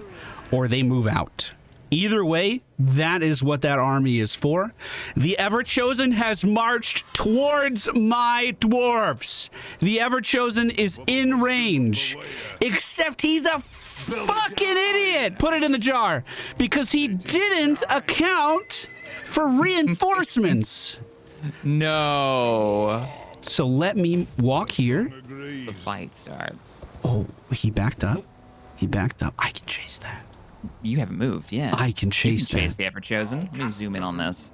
or they move out. Either way, that is what that army is for. The Everchosen has marched towards my dwarves. The Everchosen is in range, except he's a fucking idiot. Put it in the jar because he didn't account for reinforcements. No. So let me walk here. The fight starts. Oh, he backed up. He backed up. I can chase that. You haven't moved, yeah. I can chase You can chase that. the Everchosen. Let me zoom in on this.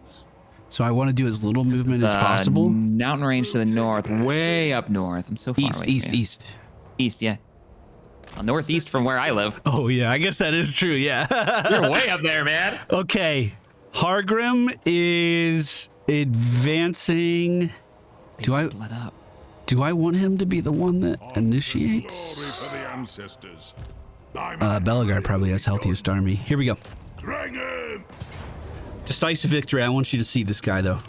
So I want to do as little movement as possible. Mountain range to the north, way up north. I'm so far away. East. East, yeah. Northeast from where I live. Oh, yeah. I guess that is true. Yeah. You're way up there, man. Okay. Hargrim is advancing. They split up. Do I want him to be the one that Glory initiates? for the ancestors. Belagar probably has healthiest army. Here we go. Dragon! Decisive victory. I want you to see this guy, though.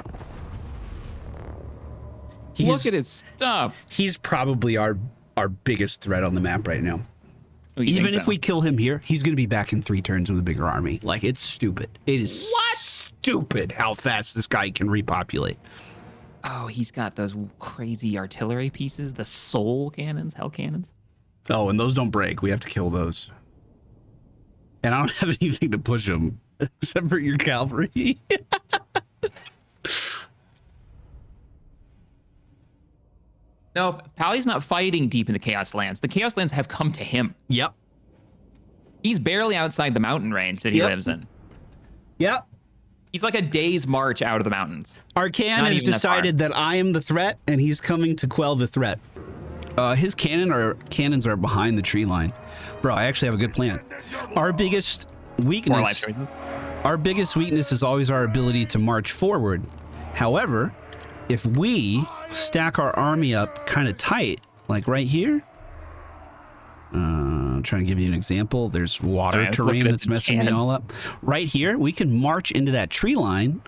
Look at his stuff. He's probably our biggest threat on the map right now. Oh, you Even think if so? we kill him here, he's going to be back in 3 turns with a bigger army. Like, it's stupid. It is stupid how fast this guy can repopulate. Oh, he's got those crazy artillery pieces, the soul cannons, hell cannons. Oh, and those don't break. We have to kill those. And I don't have anything to push them except for your cavalry. No, Pally's not fighting deep in the Chaos Lands. The Chaos Lands have come to him. Yep. He's barely outside the mountain range that he Yep. lives in. Yep. He's like a day's march out of the mountains. Arcan Not has even that decided that I am the threat, and he's coming to quell the threat. His cannons are behind the tree line. Bro, I actually have a good plan. Our biggest More life weakness, choices. our biggest weakness is always our ability to march forward. However, if we stack our army up kind of tight, like right here, I'm trying to give you an example. There's water Sorry, I was looking terrain at that's the messing me cannons. all up. Right here, we can march into that tree line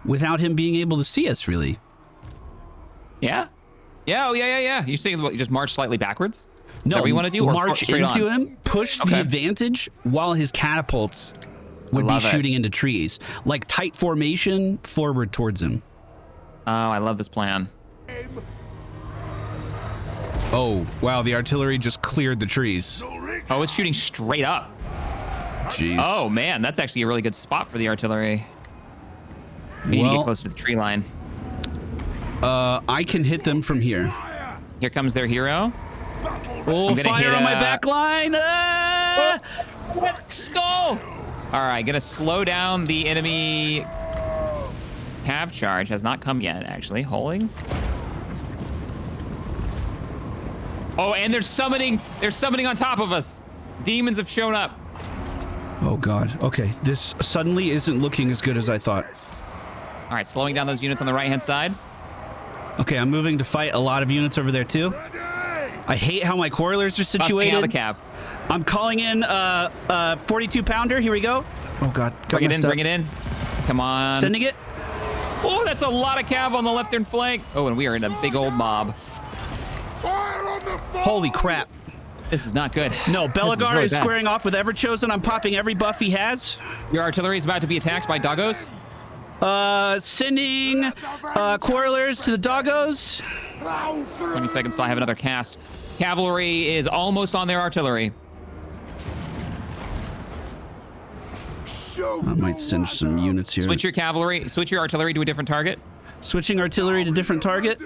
without him being able to see us, really. Yeah? Yeah, oh, yeah. You're saying you just march slightly backwards? Is No, that what you want to do? Or march straight into on? him, push Okay. the advantage while his catapults would be love it. shooting into trees. Like tight formation forward towards him. Oh, I love this plan. Oh, wow, the artillery just cleared the trees. Oh, it's shooting straight up. Jeez. Oh, man, that's actually a really good spot for the artillery. We need to Well- get closer to the tree line. I can hit them from here. Here comes their hero. Oh, I'm gonna fire hit on my a- back line! Ah! Skull! All right, gonna slow down the enemy. Cav charge has not come yet, actually. Holding. Oh, and they're summoning. They're summoning on top of us. Demons have shown up. Oh, God. Okay, this suddenly isn't looking as good as I thought. All right, slowing down those units on the right-hand side. Okay, I'm moving to fight a lot of units over there, too. I hate how my coilers are Busting out the situated. Cav. I'm calling in 42-pounder. Here we go. Oh, God. Got Bring it in, messed up. bring it in. Come on. Sending it. Oh, that's a lot of Cav on the left-hand flank. Oh, and we are in a big old mob. Fire on the foe! Holy crap. This is not good. No, This Belagar really is bad. squaring off with Everchosen. I'm popping every buff he has. Your artillery is about to be attacked by doggos. Sending coilers to the doggos. 20 seconds till I have another cast. Cavalry is almost on their artillery. Show I might send some units here. Switch your artillery to a different target. Switching artillery to different target.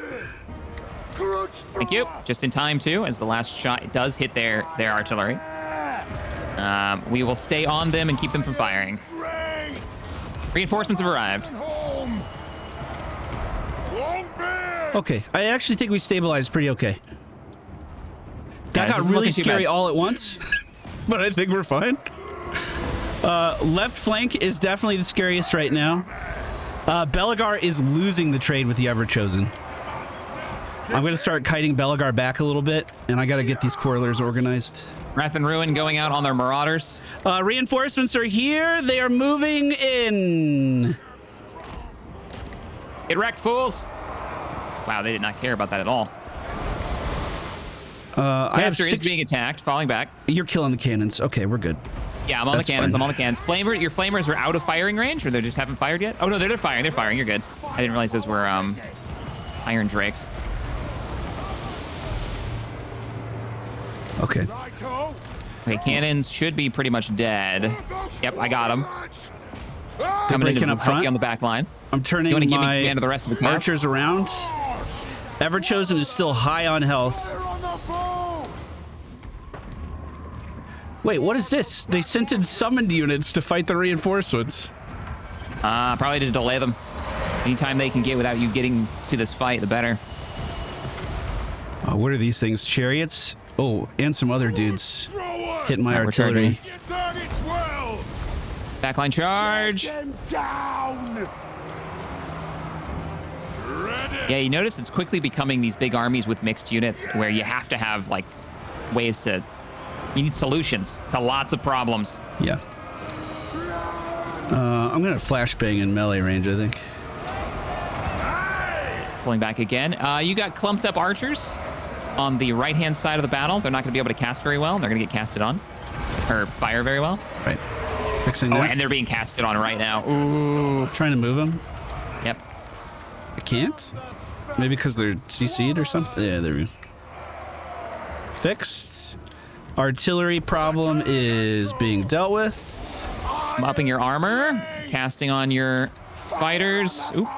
Thank you. Just in time too, as the last shot does hit their artillery. We will stay on them and keep them from firing. Reinforcements have arrived. Home. Long bear. Okay, I actually think we stabilized pretty okay. That Guys, got this is really looking too scary bad. all at once, but I think we're fine. Left flank is definitely the scariest right now. Belagar is losing the trade with the Everchosen. I'm going to start kiting Belagar back a little bit, and I got to get these coilers organized. Wrath and Ruin going out on their marauders. Reinforcements are here. They are moving in. Get wrecked, fools. Wow, they did not care about that at all. I have Master is 6. being attacked, falling back. You're killing the cannons. Okay, we're good. Yeah, I'm on That's the cannons. fine. I'm on the cannons. Your flamers are out of firing range, or they just haven't fired yet? Oh no, they're firing. They're firing. You're good. I didn't realize those were iron drakes. Okay. Righto. Okay, cannons should be pretty much dead. Yep, I got them. Coming in breaking to up help front. you on the back line. I'm turning You want to give me my command of the rest of the car? archers around. Everchosen is still high on health. Wait, what is this? They sent in summoned units to fight the reinforcements. Probably to delay them. Anytime they can get without you getting to this fight, the better. What are these things? Chariots? Oh, and some other dudes hitting my Alright, we're charging. artillery. Your target's well. Backline charge. Them down. Ready. Yeah, you notice it's quickly becoming these big armies with mixed units where you have to have like ways to, you need solutions to lots of problems. Yeah. I'm gonna flashbang in melee range, I think. Pulling back again. You got clumped up archers on the right-hand side of the battle. They're not going to be able to cast very well. They're going to get casted on. Or fire very well. Right. Fixing Oh, that. and they're being casted on right now. Ooh. Trying to move them. Yep. I can't? Maybe because they're CC'd or something? Yeah, there we go. Fixed. Artillery problem is being dealt with. I'm upping your armor. Casting on your fighters. Oop.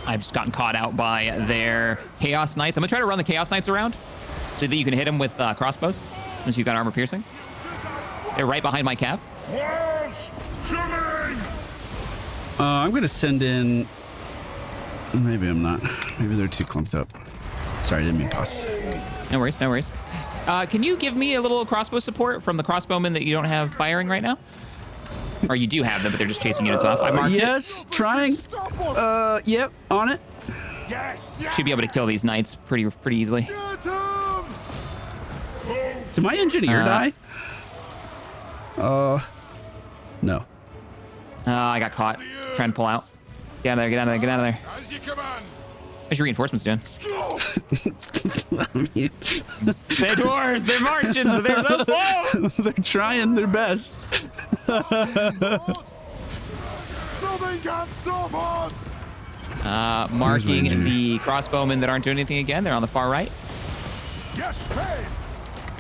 I've just gotten caught out by their Chaos Knights. I'm going to try to run the Chaos Knights around so that you can hit them with crossbows since you've got armor piercing. They're right behind my cav. I'm going to send in... Maybe I'm not. Maybe they're too clumped up. Sorry, I didn't mean pause. No worries, no worries. Can you give me a little crossbow support from the crossbowmen that you don't have firing right now? Or you do have them, but they're just chasing units off. I marked yes, trying. Yep, on it. Yes. it. Should be able to kill these knights pretty easily. Did my engineer die? No. I got caught. Trying to pull out. Get out of there, get out of there, get out of there. As you command. How's your reinforcements doing? They're dwarves, they're marching, they're so slow. They're trying their best. Nothing can stop us. Marking engineer? the crossbowmen that aren't doing anything again. They're on the far right. Yes, Spain.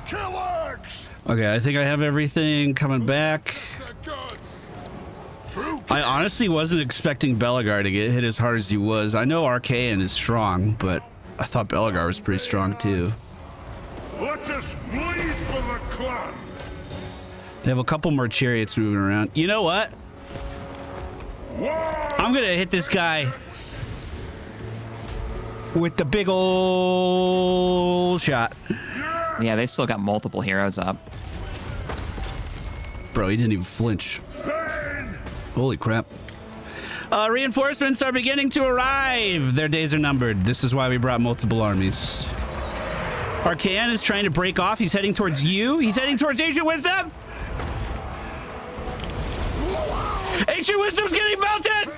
Kill X. Okay, I think I have everything coming back. The gods. True. I honestly wasn't expecting Belagar to get hit as hard as he was. I know Archaean is strong, but I thought Belagar was pretty strong too. Let us bleed for the clan. They have a couple more chariots moving around. You know what? I'm gonna hit this guy with the big old shot. Yeah, they've still got multiple heroes up. Bro, he didn't even flinch. Spain. Holy crap. Reinforcements are beginning to arrive. Their days are numbered. This is why we brought multiple armies. Archaean is trying to break off. He's heading towards you. He's heading towards Ancient Wisdom. Ancient Wisdom's getting melted.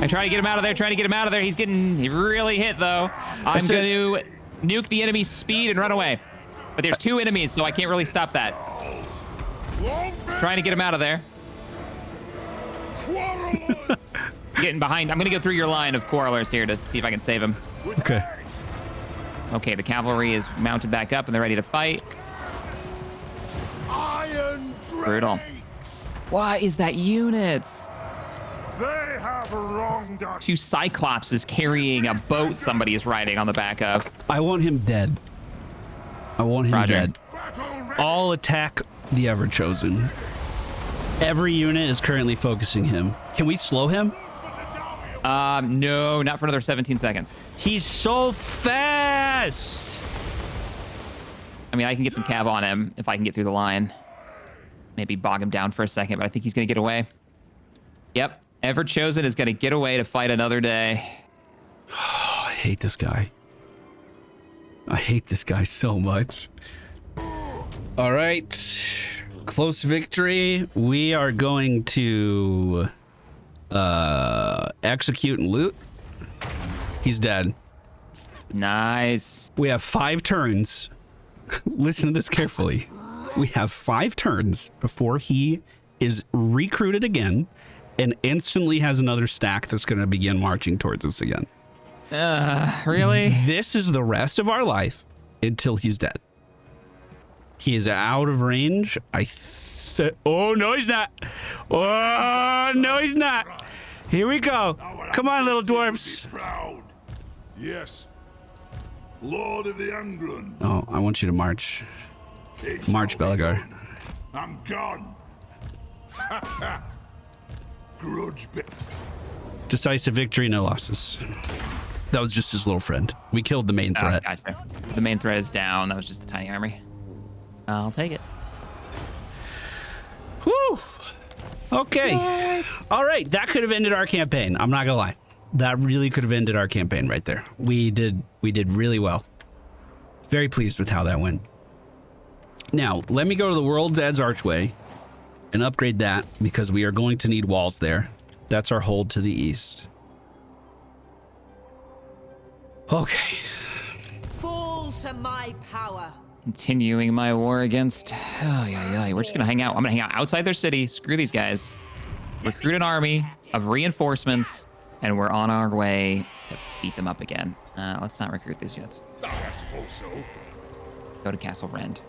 I try to get him out of there, trying to get him out of there. He's getting really hit, though. I'm going to nuke the enemy's speed and run away. But there's two enemies, so I can't really stop that. Trying to get him out of there. Getting behind. I'm going to go through your line of quarrelers here to see if I can save him. Okay. Okay, the cavalry is mounted back up, and they're ready to fight. Iron Brutal. drakes. What is that unit? They have wronged us. Two Cyclopses carrying a boat somebody is riding on the back of. I want him dead. I want him Roger. dead. Battle ready. All attack the Everchosen. Every unit is currently focusing him. Can we slow him? No, not for another 17 seconds. He's so fast. I mean, I can get some cav on him if I can get through the line. Maybe bog him down for a second, but I think he's going to get away. Yep, Everchosen is going to get away to fight another day. Oh, I hate this guy. I hate this guy so much. All right. Close victory. We are going to execute and loot. He's dead. Nice. We have 5 turns. Listen to this carefully. We have 5 turns before he is recruited again and instantly has another stack that's going to begin marching towards us again. Really? This is the rest of our life until he's dead. He is out of range. I it. Oh, no, he's not. Oh, no, he's not. Here we go. Come on, little dwarfs. Proud. Yes. Lord of the Anglin. Oh, I want you to march. March, Belagar. I'm gone. Grudge bit. Decisive victory, no losses. That was just his little friend. We killed the main threat. Gotcha. The main threat is down. That was just a tiny army. I'll take it. Whew. Okay. All right. That could have ended our campaign. I'm not gonna lie. That really could have ended our campaign right there. We did really well. Very pleased with how that went. Now, let me go to the World's Edge Archway and upgrade that because we are going to need walls there. That's our hold to the east. Okay. Fall to my power. Continuing my war against... Oh, yeah. We're just going to hang out. I'm going to hang out outside their city. Screw these guys. Recruit an army of reinforcements, and we're on our way to beat them up again. Let's not recruit these yet. I suppose so. Go to Castle Rend.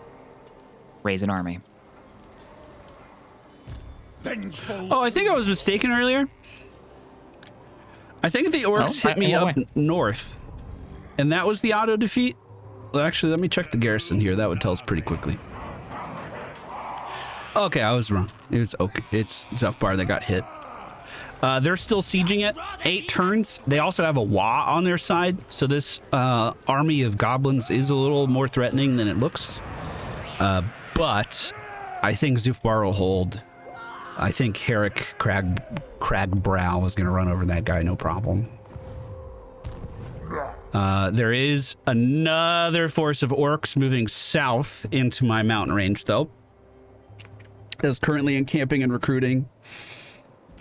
Raise an army. Vengeful. Oh, I think I was mistaken earlier. I think the orcs hit me up north, and that was the auto defeat. Well, actually, let me check the garrison here. That would tell us pretty quickly. Okay, I was wrong. It was okay. It's Zufbar that got hit. They're still sieging it. 8 turns. They also have a Wa on their side, so this army of goblins is a little more threatening than it looks. But I think Zufbar will hold. I think Herrick Cragbrow is going to run over that guy, no problem. There is another force of orcs moving south into my mountain range, though. That's currently encamping and recruiting.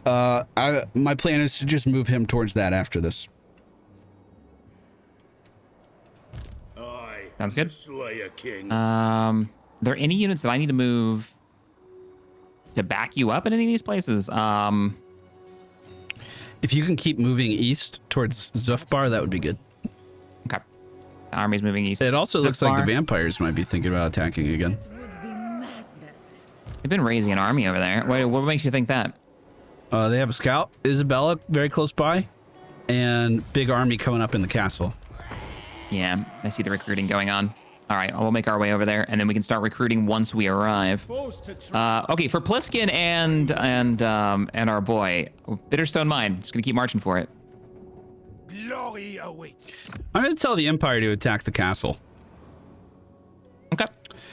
My plan is to just move him towards that after this. Sounds good. Slayer King. Are there any units that I need to move to back you up in any of these places? If you can keep moving east towards Zufbar, that would be good. Okay. The army's moving east. It also looks like the vampires might be thinking about attacking again. It would be madness. They've been raising an army over there. What makes you think that? They have a scout, Isabella, very close by, and big army coming up in the castle. Yeah, I see the recruiting going on. All right, we'll make our way over there, and then we can start recruiting once we arrive. Okay, for Pliskin and our boy, Bitterstone Mine, just gonna keep marching for it. Glory awaits. I'm going to tell the Empire to attack the castle. Okay.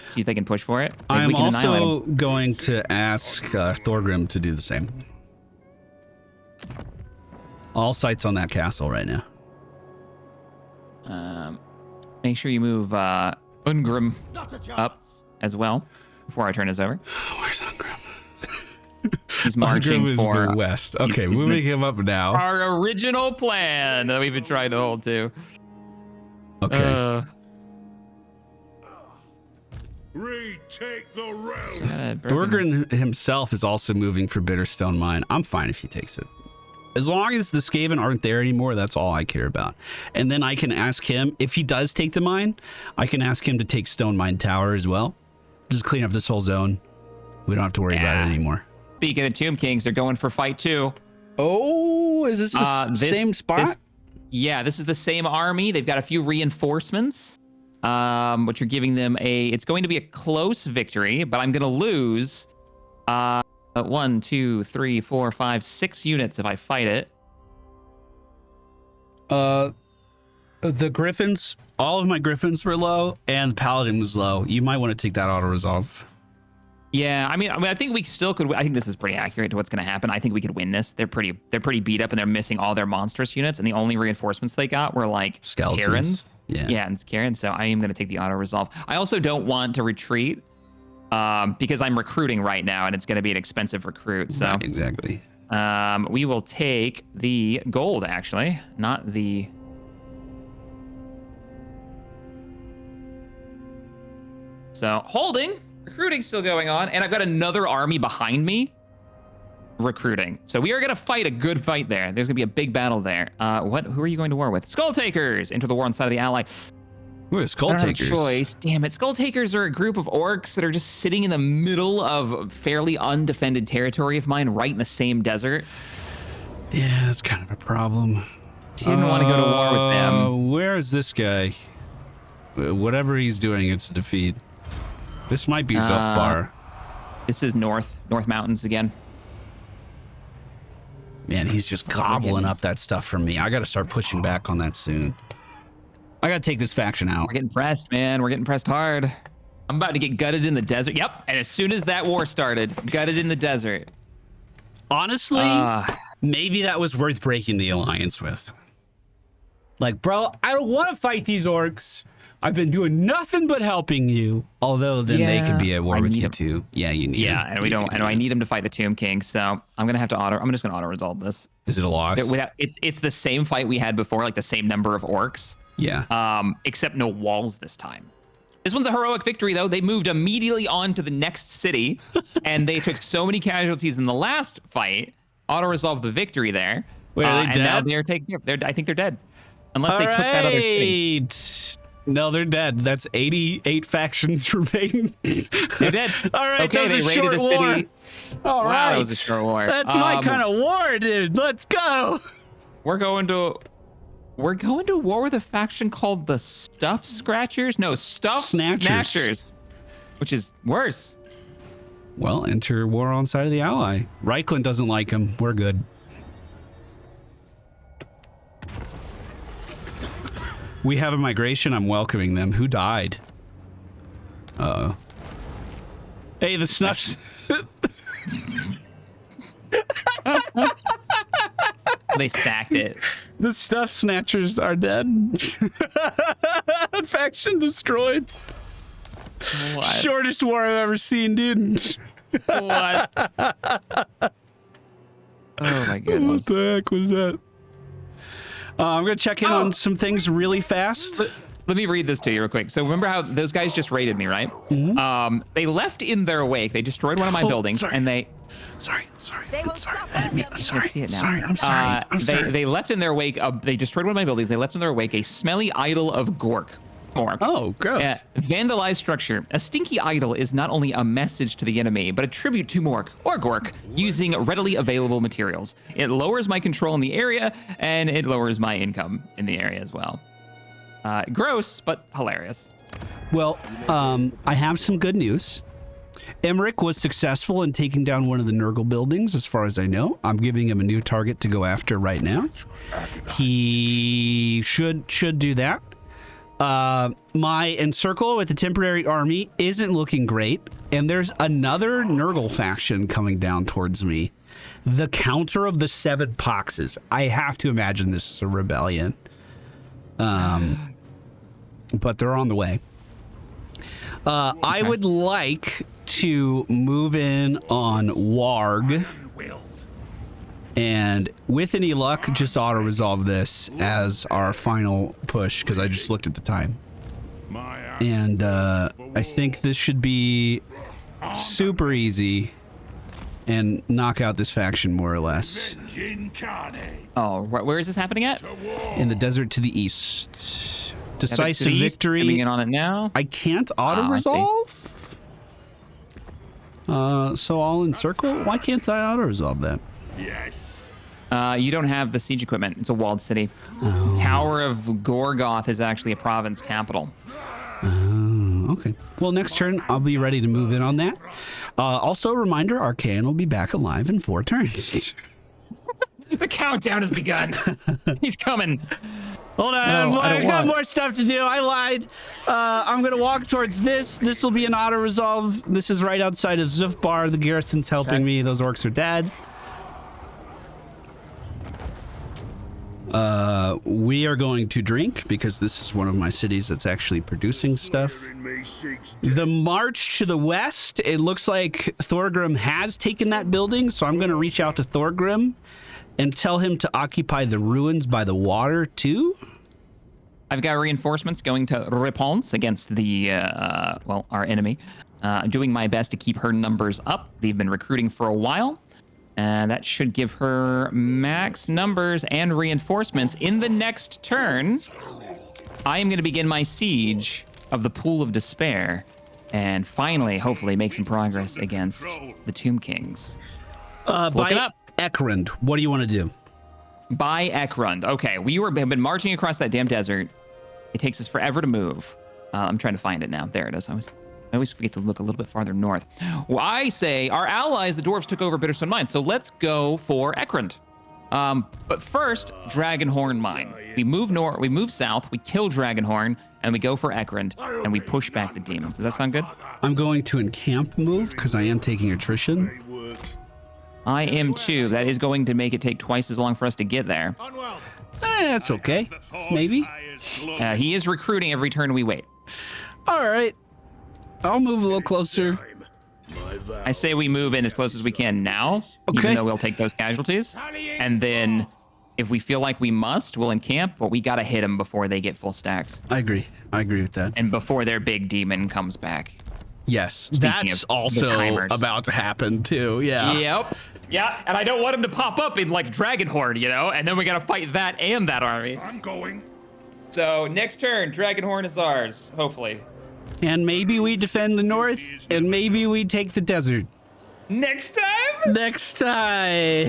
See if they can push for it. Maybe I'm we can annihilate also 'em. going to ask Thorgrim to do the same. All sights on that castle right now. Make sure you move Ungrim up as well before our turn is over. Where's Ungrim? He's marching Ungrim is for the west. Okay, he's moving him up now. our original plan that we've been trying to hold to. Okay. Retake the realm. Thorgrim himself is also moving for Bitterstone Mine. I'm fine if he takes it. As long as the Skaven aren't there anymore, that's all I care about. And then I can ask him, if he does take the mine, I can ask him to take Stone Mine Tower as well. Just clean up this whole zone. We don't have to worry about it anymore. Speaking of Tomb Kings, they're going for fight 2. Oh, is this the same spot? This is the same army. They've got a few reinforcements, which are giving them it's going to be a close victory, but I'm going to lose 1, 2, 3, 4, 5, 6 units if I fight it. The Griffins, all of my Griffins were low, and the Paladin was low. You might want to take that auto-resolve. Yeah, I mean, I think we still could. I think this is pretty accurate to what's going to happen. I think we could win this. They're pretty beat up, and they're missing all their monstrous units, and the only reinforcements they got were like Skeletons. Karens. Yeah, and Karens. So I am going to take the auto-resolve. I also don't want to retreat. Because I'm recruiting right now, and it's going to be an expensive recruit. So right, exactly. We will take the gold, actually, not the. So holding, recruiting still going on, and I've got another army behind me. Recruiting. So we are going to fight a good fight there. There's going to be a big battle there. Who are you going to war with? Skull Takers. Enter the war on the side of the ally. Ooh, Skull I don't have a Takers. choice. Damn it. Skull Takers are a group of orcs that are just sitting in the middle of fairly undefended territory of mine, right in the same desert. Yeah, that's kind of a problem. Didn't want to go to war with them. Where is this guy? Whatever he's doing, it's a defeat. This might be Zufbar. This is North Mountains again. Man, he's just gobbling up that stuff from me. I got to start pushing back on that soon. I got to take this faction out. We're getting pressed, man. We're getting pressed hard. I'm about to get gutted in the desert. Yep. And as soon as that war started, gutted in the desert. Honestly, maybe that was worth breaking the alliance with. Like, bro, I don't want to fight these orcs. I've been doing nothing but helping you. Although then they could be at war with you too. Yeah, you need. Yeah, and we don't. And I need him to fight the Tomb King. So I'm gonna have to I'm just gonna auto resolve this. Is it a loss? It's the same fight we had before, like the same number of orcs. Yeah. Except no walls this time. This one's a heroic victory, though. They moved immediately on to the next city, and they took so many casualties in the last fight. Auto-resolve the victory there. Wait, are they and dead? now they're taking. I think they're dead, unless they took that other city. No, they're dead. That's 88 factions remaining. They're dead. All right, okay, that was they a short raided the war. city. All right, wow, that was a short war. That's my kind of war, dude. Let's go. We're going to war with a faction called the Stuff Scratchers. No, Stuff Snatchers, which is worse. Well, enter war on side of the ally. Reichland doesn't like him. We're good. We have a migration. I'm welcoming them. Who died? Uh-oh. Hey, the snuffs. They sacked it. The Stuff Snatchers are dead. Faction destroyed. What? Shortest war I've ever seen, dude. What? Oh my goodness. What the heck was that? I'm going to check in on some things really fast. Let me read this to you real quick. So remember how those guys just raided me, right? Mm-hmm. They left in their wake. They destroyed one of my buildings, sorry. and they... Sorry. They will suffer. I see it now. Sorry, I'm sorry. I'm sorry. They left in their wake... they destroyed one of my buildings. They left in their wake a smelly idol of Gork. Oh, gross. Vandalized structure. A stinky idol is not only a message to the enemy, but a tribute to Mork or Gork using readily available materials. It lowers my control in the area, and it lowers my income in the area as well. Gross, but hilarious. Well, I have some good news. Emmerich was successful in taking down one of the Nurgle buildings, as far as I know. I'm giving him a new target to go after right now. He should do that. My encircle with the temporary army isn't looking great, and there's another Nurgle faction coming down towards me. The Counter of the Seven Poxes. I have to imagine this is a rebellion. But they're on the way. I would like to move in on Warg. And with any luck, just auto-resolve this as our final push, because I just looked at the time. And I think this should be super easy and knock out this faction more or less. Oh, where is this happening at? In the desert to the east. Decisive victory. Coming in on it now. I can't auto-resolve? So I'll encircle? Why can't I auto-resolve that? Yes. You don't have the siege equipment. It's a walled city. Oh. Tower of Gorgoth is actually a province capital. Oh, okay. Well, next turn, I'll be ready to move in on that. Also, a reminder, Archaean will be back alive in 4 turns. The countdown has begun. He's coming. Hold on, I got more stuff to do. I lied. I'm going to walk towards this. This will be an auto-resolve. This is right outside of Zufbar. The garrison's helping me. Those orcs are dead. We are going to drink because this is one of my cities that's actually producing stuff. The march to the west, it looks like Thorgrim has taken that building, so I'm going to reach out to Thorgrim and tell him to occupy the ruins by the water too. I've got reinforcements going to Réponse against the, our enemy. I'm doing my best to keep her numbers up. They've been recruiting for a while. And that should give her max numbers and reinforcements in the next turn. I am going to begin my siege of the Pool of Despair and finally, hopefully, make some progress against the Tomb Kings. Look it By up. Ekrund, what do you want to do? By Ekrund. Okay, have been marching across that damn desert. It takes us forever to move. I'm trying to find it now. There it is. I always forget to look a little bit farther north. Well, I say our allies, the dwarves, took over Bitterstone Mine, so let's go for Ekrund. But first, Dragonhorn Mine. We move north, we move south, we kill Dragonhorn, and we go for Ekrund, and we push back the demons. Does that sound good? I'm going to encamp move because I am taking attrition. I am too. That is going to make it take twice as long for us to get there. That's okay. Maybe. He is recruiting every turn we wait. All right. I'll move a little closer. I say we move in as close as we can now, Okay. even though we'll take those casualties. And then if we feel like we must, we'll encamp, but we got to hit them before they get full stacks I agree. I agree with that. and before their big demon comes back. Yes, Speaking that's of the also timers. about to happen too. Yeah. Yep. Yeah, and I don't want him to pop up in like Dragonhorn, and then we got to fight that and that army. I'm going. So next turn, Dragonhorn is ours, hopefully. And maybe we defend the north, and maybe we take the desert. Next time? Next time.